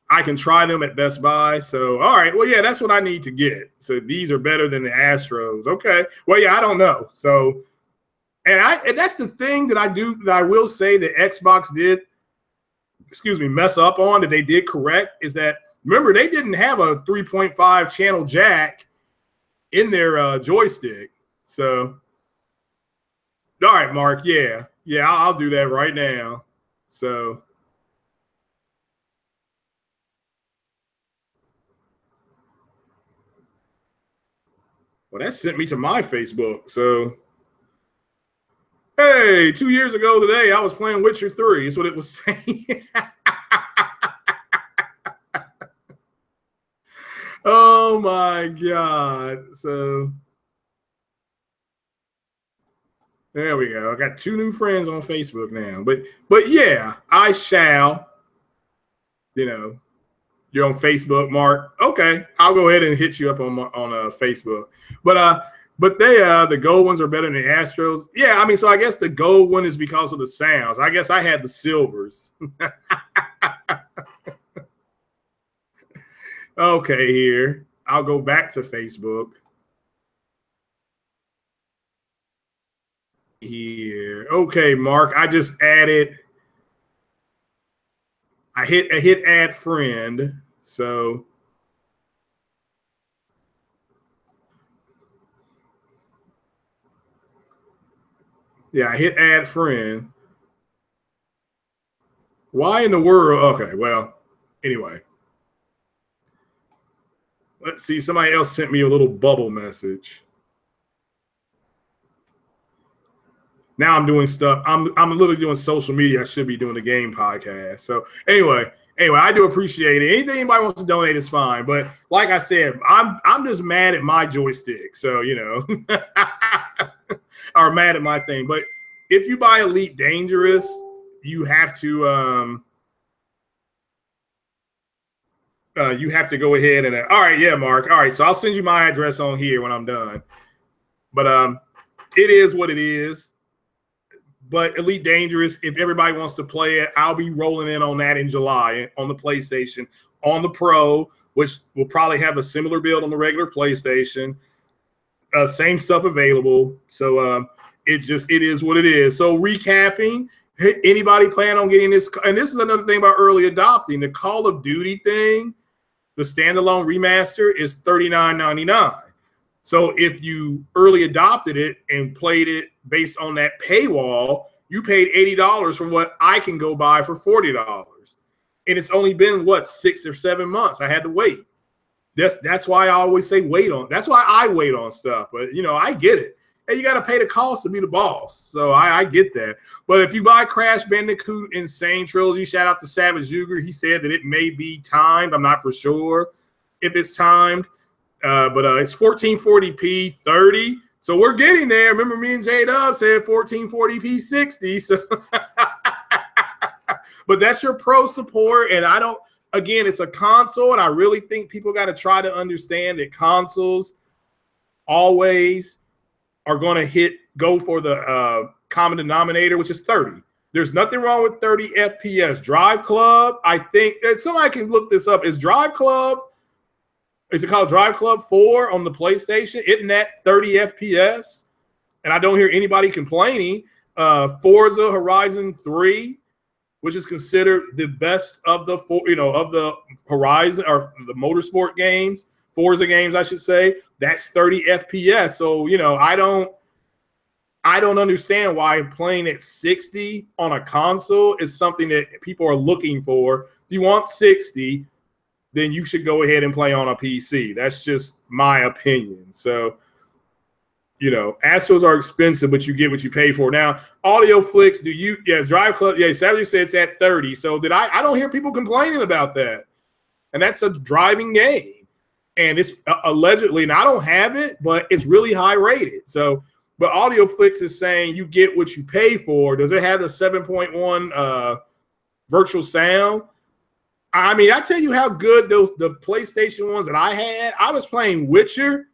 I can try them at Best Buy. So, all right. Well, yeah, that's what I need to get. So these are better than the Astros. Okay. Well, yeah, I don't know. So, and that's the thing that I will say that Xbox did, mess up on, that they did correct, is that, remember, they didn't have a 3.5 channel jack in their joystick. So, all right, Mark. Yeah. Yeah, I'll do that right now. So, well, that sent me to my Facebook. So, hey, 2 years ago today, I was playing Witcher 3. Is what it was saying. Oh my God. So there we go. I got 2 new friends on Facebook now. But yeah, I shall. You know, you're on Facebook, Mark. Okay, I'll go ahead and hit you up on Facebook. But they the gold ones are better than the Astros. Yeah, I mean, so I guess the gold one is because of the sounds. I guess I had the silvers. Okay, here. I'll go back to Facebook. Here. Okay, Mark. I just added. I hit add friend. So yeah, I hit add friend. Why in the world? Okay, well, anyway. Let's see. Somebody else sent me a little bubble message. Now I'm doing stuff. I'm literally doing social media. I should be doing the game podcast. So anyway, I do appreciate it. Anything anybody wants to donate is fine. But like I said, I'm just mad at my joystick. So or mad at my thing. But if you buy Elite Dangerous, you have to go ahead and all right, yeah, Mark. All right, so I'll send you my address on here when I'm done. But it is what it is. But Elite Dangerous, if everybody wants to play it, I'll be rolling in on that in July on the PlayStation, on the Pro, which will probably have a similar build on the regular PlayStation. Same stuff available. So it is what it is. So recapping, anybody plan on getting this? And this is another thing about early adopting. The Call of Duty thing, the standalone remaster is $39.99. So if you early adopted it and played it based on that paywall, you paid $80 from what I can go buy for $40. And it's only been, 6 or 7 months. I had to wait. That's why I always say wait on. That's why I wait on stuff. But, I get it. Hey, you got to pay the cost to be the boss. So I get that. But if you buy Crash Bandicoot Insane Trilogy, shout out to Savage Uger. He said that it may be timed. I'm not for sure if it's timed. But it's 1440p 30. So we're getting there. Remember me and J-Dub said 1440p 60. So but that's your pro support. And again, it's a console. And I really think people got to try to understand that consoles always are going to go for the common denominator, which is 30. There's nothing wrong with 30 FPS. Drive Club, I think, and somebody can look this up. Is it called Drive Club 4 on the PlayStation? Isn't that 30 FPS? And I don't hear anybody complaining. Forza Horizon 3, which is considered the best of the Horizon or the motorsport games, Forza games, I should say. That's 30 FPS. So, I don't understand why playing at 60 on a console is something that people are looking for. If you want 60, then you should go ahead and play on a PC. That's just my opinion. So, Astros are expensive, but you get what you pay for. Now, Audio Flicks, Drive Club, Savage said it's at 30. So I don't hear people complaining about that. And that's a driving game. And it's allegedly, and I don't have it, but it's really high rated. So, but Audio Flicks is saying you get what you pay for. Does it have the 7.1 virtual sound? I mean, I tell you how good the PlayStation ones that I had. I was playing Witcher,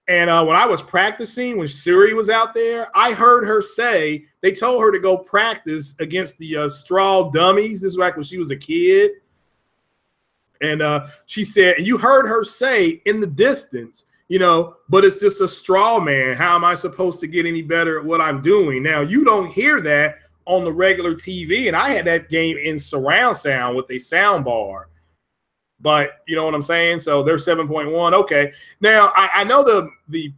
and when I was practicing, when Siri was out there, I heard her say they told her to go practice against the straw dummies. This was back when she was a kid, and she said, and you heard her say in the distance, but it's just a straw man. How am I supposed to get any better at what I'm doing? Now, you don't hear that on the regular TV, and I had that game in surround sound with a sound bar. But you know what I'm saying? So they're 7.1. Okay. Now I know the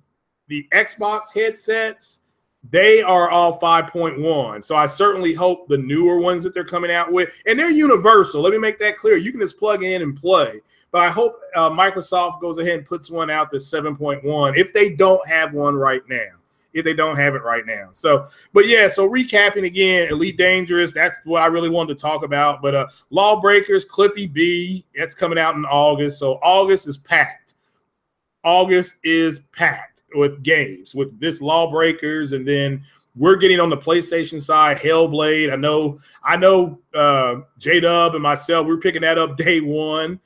Xbox headsets, they are all 5.1. So I certainly hope the newer ones that they're coming out with, and they're universal. Let me make that clear. You can just plug in and play. But I hope Microsoft goes ahead and puts one out that's 7.1 if they don't have one right now. If they don't have it right now. So, but yeah, so recapping again, Elite Dangerous, that's what I really wanted to talk about. But Lawbreakers, Cliffy B, that's coming out in August. So August is packed. August is packed with games, with this Lawbreakers, and then we're getting on the PlayStation side, Hellblade. I know J-Dub and myself, we're picking that up day one.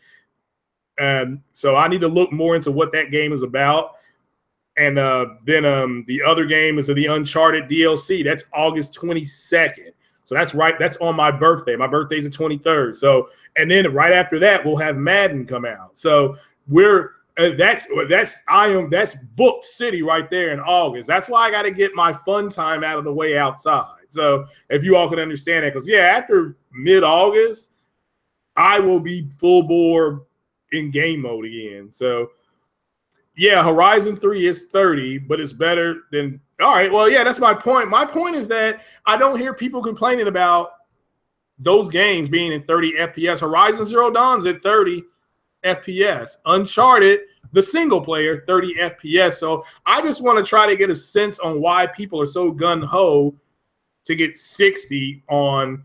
So I need to look more into what that game is about. And then the other game is the Uncharted DLC. That's August 22nd. So that's right. That's on my birthday. My birthday's the 23rd. So, and then right after that, we'll have Madden come out. So that's booked city right there in August. That's why I got to get my fun time out of the way outside. So if you all can understand that, because after mid-August, I will be full bore in game mode again. So. Yeah, Horizon 3 is 30, but it's better than – all right, well, yeah, that's my point. My point is that I don't hear people complaining about those games being in 30 FPS. Horizon Zero Dawn's at 30 FPS. Uncharted the single player 30 FPS. So I just want to try to get a sense on why people are so gun-ho to get 60 on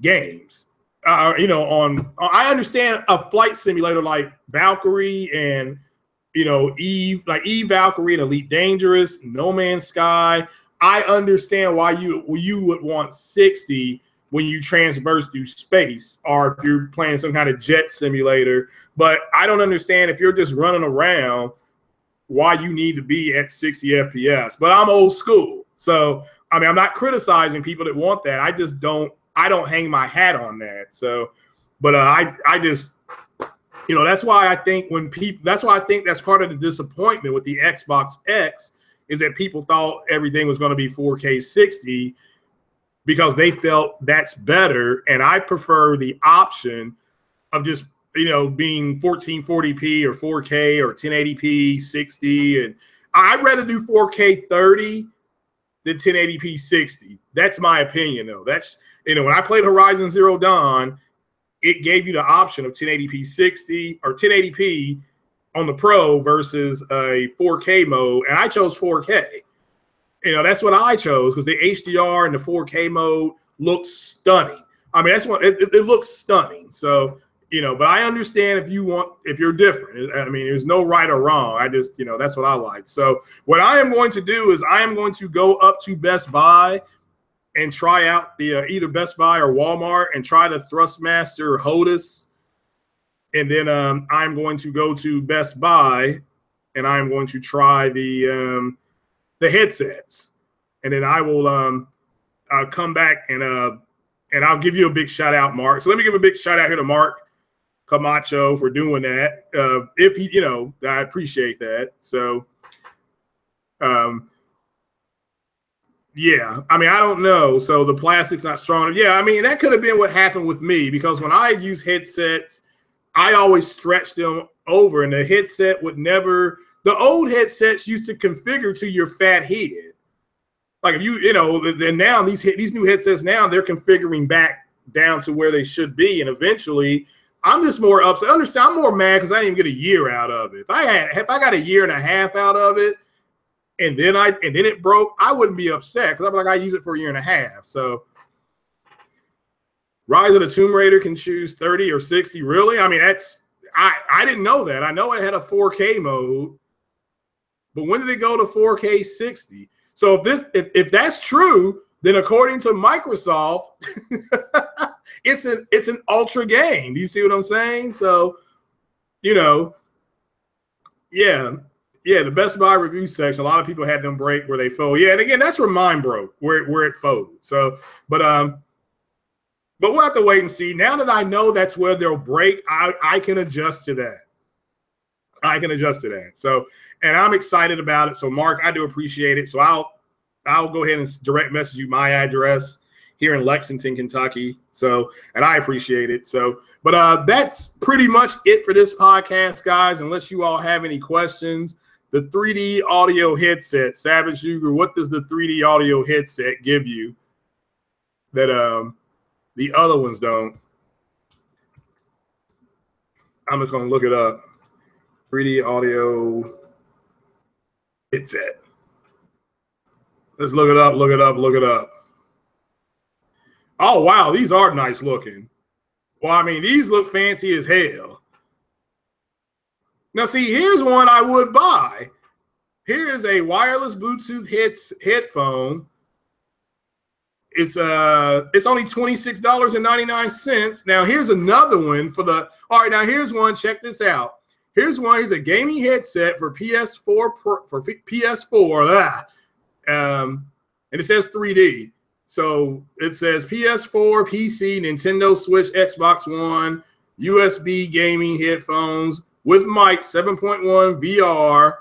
games. I understand a flight simulator like Valkyrie and Eve Valkyrie and Elite Dangerous, No Man's Sky. I understand why you would want 60 when you transverse through space or if you're playing some kind of jet simulator. But I don't understand if you're just running around why you need to be at 60 FPS. But I'm old school. So, I mean, I'm not criticizing people that want that. I don't hang my hat on that. So, but I just, that's why I think that's part of the disappointment with the Xbox X is that people thought everything was going to be 4K 60 because they felt that's better. And I prefer the option of just, being 1440p or 4K or 1080p 60. And I'd rather do 4K 30 than 1080p 60. That's my opinion, though. That's, when I played Horizon Zero Dawn, it gave you the option of 1080p 60 or 1080p on the Pro versus a 4K mode, and I chose 4K. That's what I chose because the HDR and the 4K mode looks stunning. I mean, that's what it looks stunning. So, but I understand if you're different. I mean, there's no right or wrong. I just, that's what I like. So what I am going to do is I am going to go up to Best Buy and try out the either Best Buy or Walmart and try the Thrustmaster HOTAS. And then I'm going to go to Best Buy and I'm going to try the headsets. And then I will come back and I'll give you a big shout out, Mark. So let me give a big shout out here to Mark Camacho for doing that. If he, I appreciate that. So, yeah, I mean, I don't know. So the plastic's not strong enough. Yeah, I mean, that could have been what happened with me because when I use headsets, I always stretch them over and the headset would never, the old headsets used to configure to your fat head. Like if then now these new headsets now, they're configuring back down to where they should be. And eventually I'm just more upset. Understand, I'm more mad because I didn't even get a year out of it. If I got a year and a half out of it, and then it broke, I wouldn't be upset because I'm like, I use it for a year and a half. So Rise of the Tomb Raider can choose 30 or 60. Really? I mean, I didn't know that. I know it had a 4K mode, but when did it go to 4K 60? So if that's true, then according to Microsoft, it's an ultra game. Do you see what I'm saying? So, yeah, the Best Buy review section, a lot of people had them break where they fold. Yeah, and again, that's where mine broke, where it folds. So, but we'll have to wait and see. Now that I know that's where they'll break, I can adjust to that. I can adjust to that. So, and I'm excited about it. So, Mark, I do appreciate it. So I'll go ahead and direct message you my address here in Lexington, Kentucky. So, and I appreciate it. So, but that's pretty much it for this podcast, guys. Unless you all have any questions. The 3D audio headset, Savage Uger, what does the 3D audio headset give you that the other ones don't? I'm just going to look it up. 3D audio headset. Let's look it up, look it up, look it up. Oh, wow, these are nice looking. Well, I mean, these look fancy as hell. Now, see, here's one I would buy. Here is a wireless Bluetooth headphone. It's only $26.99. Now, here's another one for the. All right, now here's one. Check this out. Here's one. Here's a gaming headset for PS4 and it says 3D. So it says PS4, PC, Nintendo Switch, Xbox One, USB gaming headphones with mic, 7.1 VR,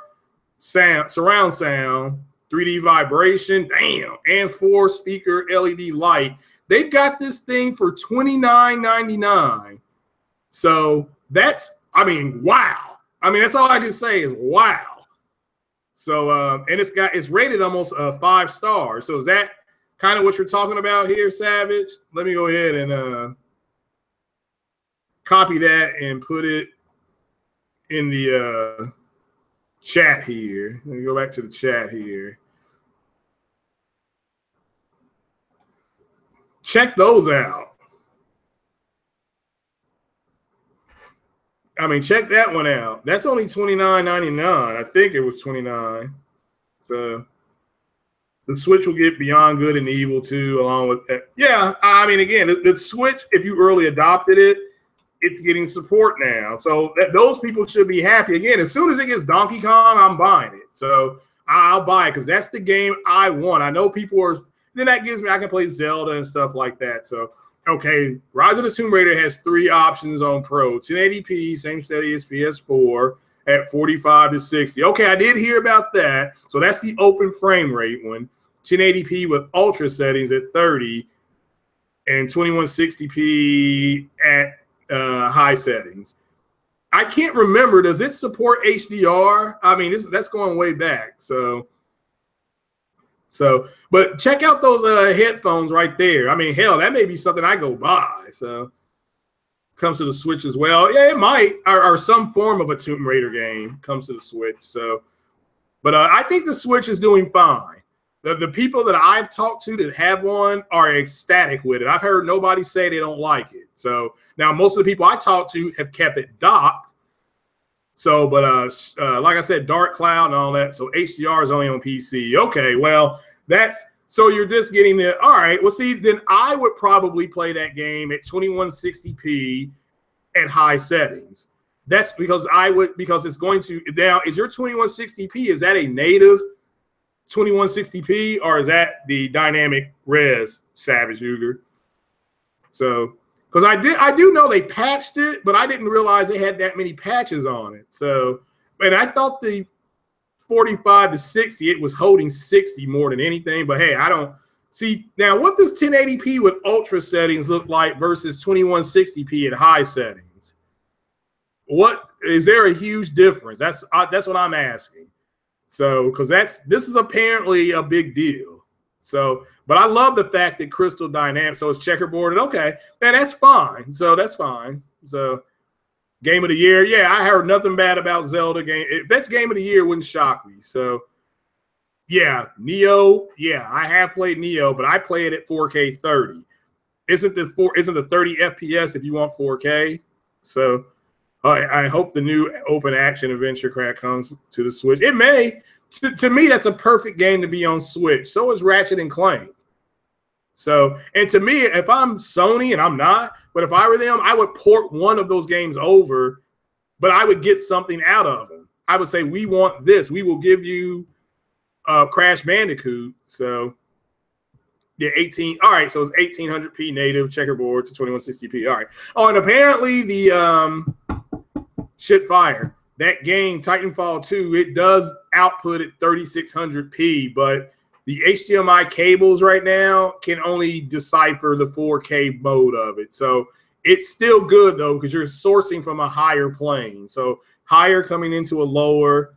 surround sound, 3D vibration, damn, and 4-speaker LED light. They've got this thing for $29.99. So that's, I mean, wow. I mean, that's all I can say is wow. So, and it's rated almost 5 stars. So is that kind of what you're talking about here, Savage? Let me go ahead and copy that and put it in the chat here. Let me go back to the chat here. Check those out. I mean, check that one out. That's only $29.99. I think it was $29. So the Switch will get Beyond Good and Evil too, along with that. Yeah, I mean, again, the Switch, if you early adopted it, it's getting support now. So those people should be happy. Again, as soon as it gets Donkey Kong, I'm buying it. So I'll buy it because that's the game I want. I know people are, then that gives me, I can play Zelda and stuff like that. So, okay, Rise of the Tomb Raider has 3 options on Pro. 1080p, same steady as PS4 at 45 to 60. Okay, I did hear about that. So that's the open frame rate one. 1080p with ultra settings at 30 and 2160p at high settings. I can't remember. Does it support HDR? I mean, that's going way back. So, but check out those headphones right there. I mean, hell, that may be something I go buy. So, comes to the Switch as well. Yeah, it might, or some form of a Tomb Raider game comes to the Switch. So, but I think the Switch is doing fine. The people that I've talked to that have one are ecstatic with it. I've heard nobody say they don't like it. So now most of the people I talk to have kept it docked. So, but like I said, Dark Cloud and all that. So HDR is only on PC. Okay, well, so you're just getting the, all right. Well, see, then I would probably play that game at 2160p at high settings. That's because because it's going to, now, is your 2160p, is that a native 2160p or is that the dynamic res, Savage Uger? So, because I do know they patched it, but I didn't realize they had that many patches on it. So, and I thought the 45 to 60, it was holding 60 more than anything. But hey, I don't see now what does 1080p with ultra settings look like versus 2160p at high settings. What is there a huge difference? That's what I'm asking. So, because this is apparently a big deal. So, but I love the fact that Crystal Dynamics, so it's checkerboarded. Okay, and that's fine. So that's fine. So, Game of the Year. Yeah, I heard nothing bad about Zelda game. If that's Game of the Year, it wouldn't shock me. So, yeah, Neo. Yeah, I have played Neo, but I play it at 4K 30. Isn't the 30 FPS if you want 4K? So, I hope the new open action adventure crack comes to the Switch. It may. To me, that's a perfect game to be on Switch. So is Ratchet and Clank. So, and to me, if I'm Sony, and I'm not, but if I were them, I would port one of those games over, but I would get something out of them. I would say, we want this. We will give you Crash Bandicoot. So, yeah, 18. All right, so it's 1800p native checkerboard to 2160p. All right. Oh, and apparently the shit fire. That game, Titanfall 2, it does output at 3600p, but the HDMI cables right now can only decipher the 4K mode of it. So it's still good, though, because you're sourcing from a higher plane. So higher coming into a lower,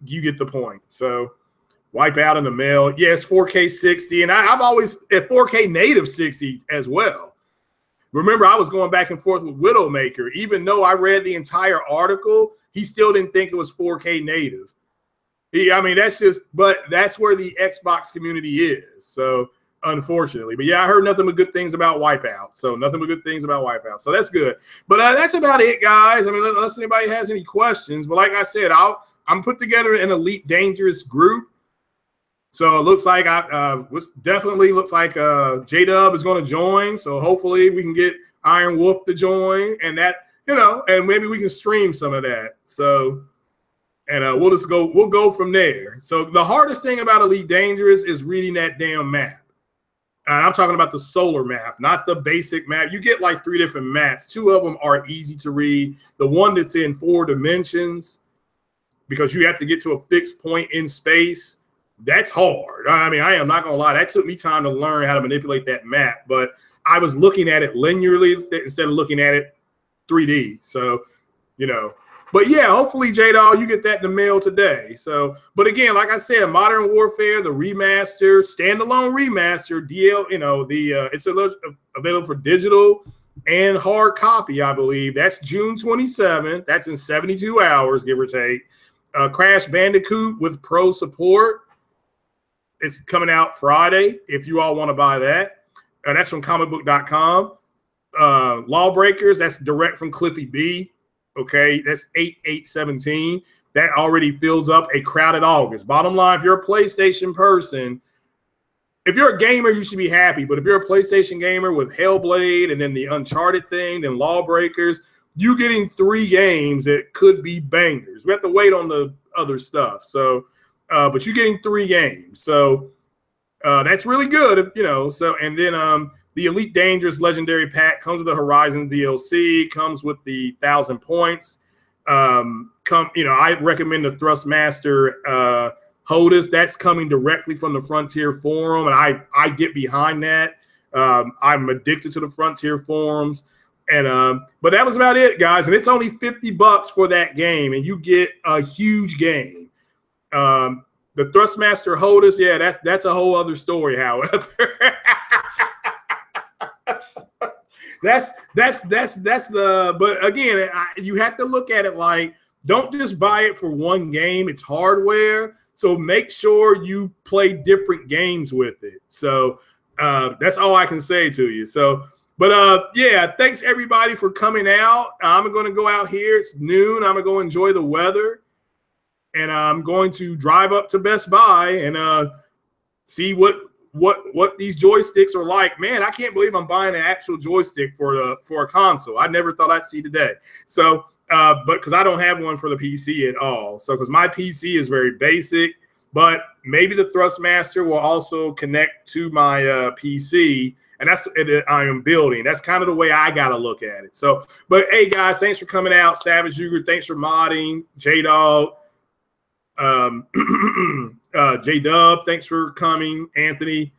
you get the point. So wipe out in the mail. Yes, 4K 60. And I've always at 4K native 60 as well. Remember, I was going back and forth with Widowmaker. Even though I read the entire article, he still didn't think it was 4K native. I mean, but that's where the Xbox community is. So, unfortunately. But yeah, I heard nothing but good things about Wipeout. So, nothing but good things about Wipeout. So, that's good. But that's about it, guys. I mean, unless anybody has any questions. But like I said, I'm put together an Elite Dangerous group. So it looks like definitely looks like J-Dub is going to join. So hopefully we can get Iron Wolf to join, and that, and maybe we can stream some of that. So, and we'll go from there. So the hardest thing about Elite Dangerous is reading that damn map. And I'm talking about the solar map, not the basic map. You get like 3 different maps. 2 of them are easy to read. The one that's in 4 dimensions, because you have to get to a fixed point in space, that's hard. I mean, I am not going to lie. That took me time to learn how to manipulate that map. But I was looking at it linearly instead of looking at it 3D. So, But yeah, hopefully, J-Dog, you get that in the mail today. So, but again, like I said, Modern Warfare, the remaster, standalone remaster, it's available for digital and hard copy, I believe. That's June 27th. That's in 72 hours, give or take. Crash Bandicoot with pro support. It's coming out Friday if you all want to buy that. That's from comicbook.com. Lawbreakers, that's direct from Cliffy B. Okay, that's 8/8/17. That already fills up a crowded August. Bottom line, if you're a PlayStation person, if you're a gamer, you should be happy. But if you're a PlayStation gamer with Hellblade and then the Uncharted thing, then Lawbreakers, you getting 3 games that could be bangers. We have to wait on the other stuff. So, but you're getting 3 games. So that's really good, you know. So, and then the Elite Dangerous Legendary Pack comes with the Horizon DLC, comes with the 1,000 points. You know, I recommend the Thrustmaster HOTUS. That's coming directly from the Frontier Forum, and I get behind that. I'm addicted to the Frontier Forums. And but that was about it, guys. And it's only $50 for that game, and you get a huge game. The Thrustmaster HOTUS, yeah, that's a whole other story, however. that's the, but again, you have to look at it like, don't just buy it for one game. It's hardware, so make sure you play different games with it. So that's all I can say to you. So, but yeah, thanks everybody for coming out. I'm going to go out here. It's noon. I'm going to go enjoy the weather, and I'm going to drive up to Best Buy and see what these joysticks are like. Man, I can't believe I'm buying an actual joystick for a console. I never thought I'd see today. So, but because I don't have one for the PC at all. So, because my PC is very basic, but maybe the Thrustmaster will also connect to my PC, and that's I am building. That's kind of the way I got to look at it. So, but hey guys, thanks for coming out. Savage Uger, thanks for modding. J-Dog. J-Dub, thanks for coming. Anthony,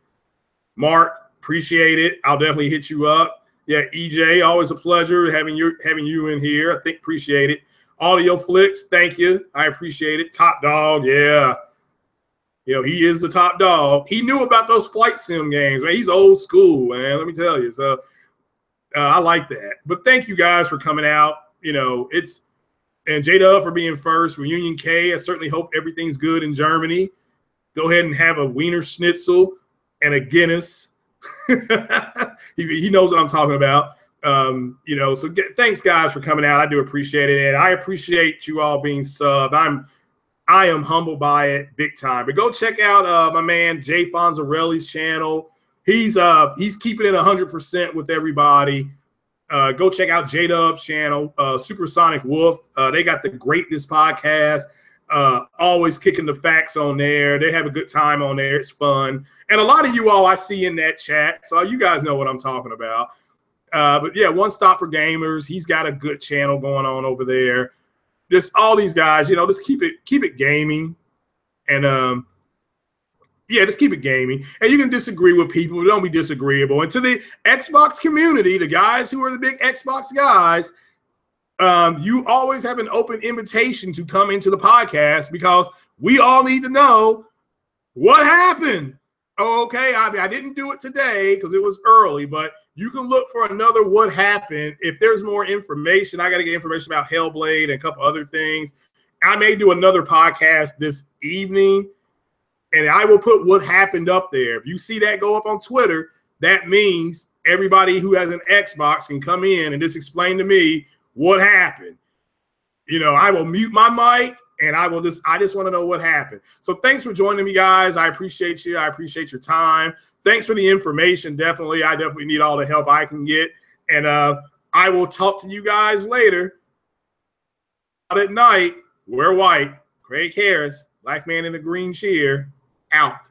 Mark, appreciate it. I'll definitely hit you up. Yeah, EJ, always a pleasure having you in here. I think appreciate it. Audio Flicks, thank you. I appreciate it. Top Dog, yeah. You know, he is the top dog. He knew about those flight sim games, man. He's old school, man. Let me tell you. So I like that. But thank you guys for coming out. You know, and J-Dub for being first. Reunion K, I certainly hope everything's good in Germany. Go ahead and have a Wiener Schnitzel and a Guinness. he knows what I'm talking about. You know, so thanks guys for coming out. I do appreciate it. And I appreciate you all being subbed. I am humbled by it big time. But go check out my man Jay Fonzarelli's channel. He's keeping it 100% with everybody. Go check out J-Dub's channel, Supersonic Wolf. They got the Greatness podcast. Always kicking the facts on there. They have a good time on there. It's fun. And a lot of you all I see in that chat, so you guys know what I'm talking about. But yeah, One Stop for Gamers. He's got a good channel going on over there. Just all these guys, you know, just keep it gaming. And yeah, just keep it gaming. And you can disagree with people, but don't be disagreeable. And to the Xbox community, the guys who are the big Xbox guys, you always have an open invitation to come into the podcast because we all need to know what happened. Oh, okay, I didn't do it today because it was early, but you can look for another what happened. If there's more information, I got to get information about Hellblade and a couple other things. I may do another podcast this evening, and I will put what happened up there. If you see that go up on Twitter, that means everybody who has an Xbox can come in and just explain to me what happened. You know, I will mute my mic and I just want to know what happened. So thanks for joining me, guys. I appreciate you. I appreciate your time. Thanks for the information. Definitely. I definitely need all the help I can get. And I will talk to you guys later. Out at night, wear white. Craig Harris, Black Man in the Green Chair, out.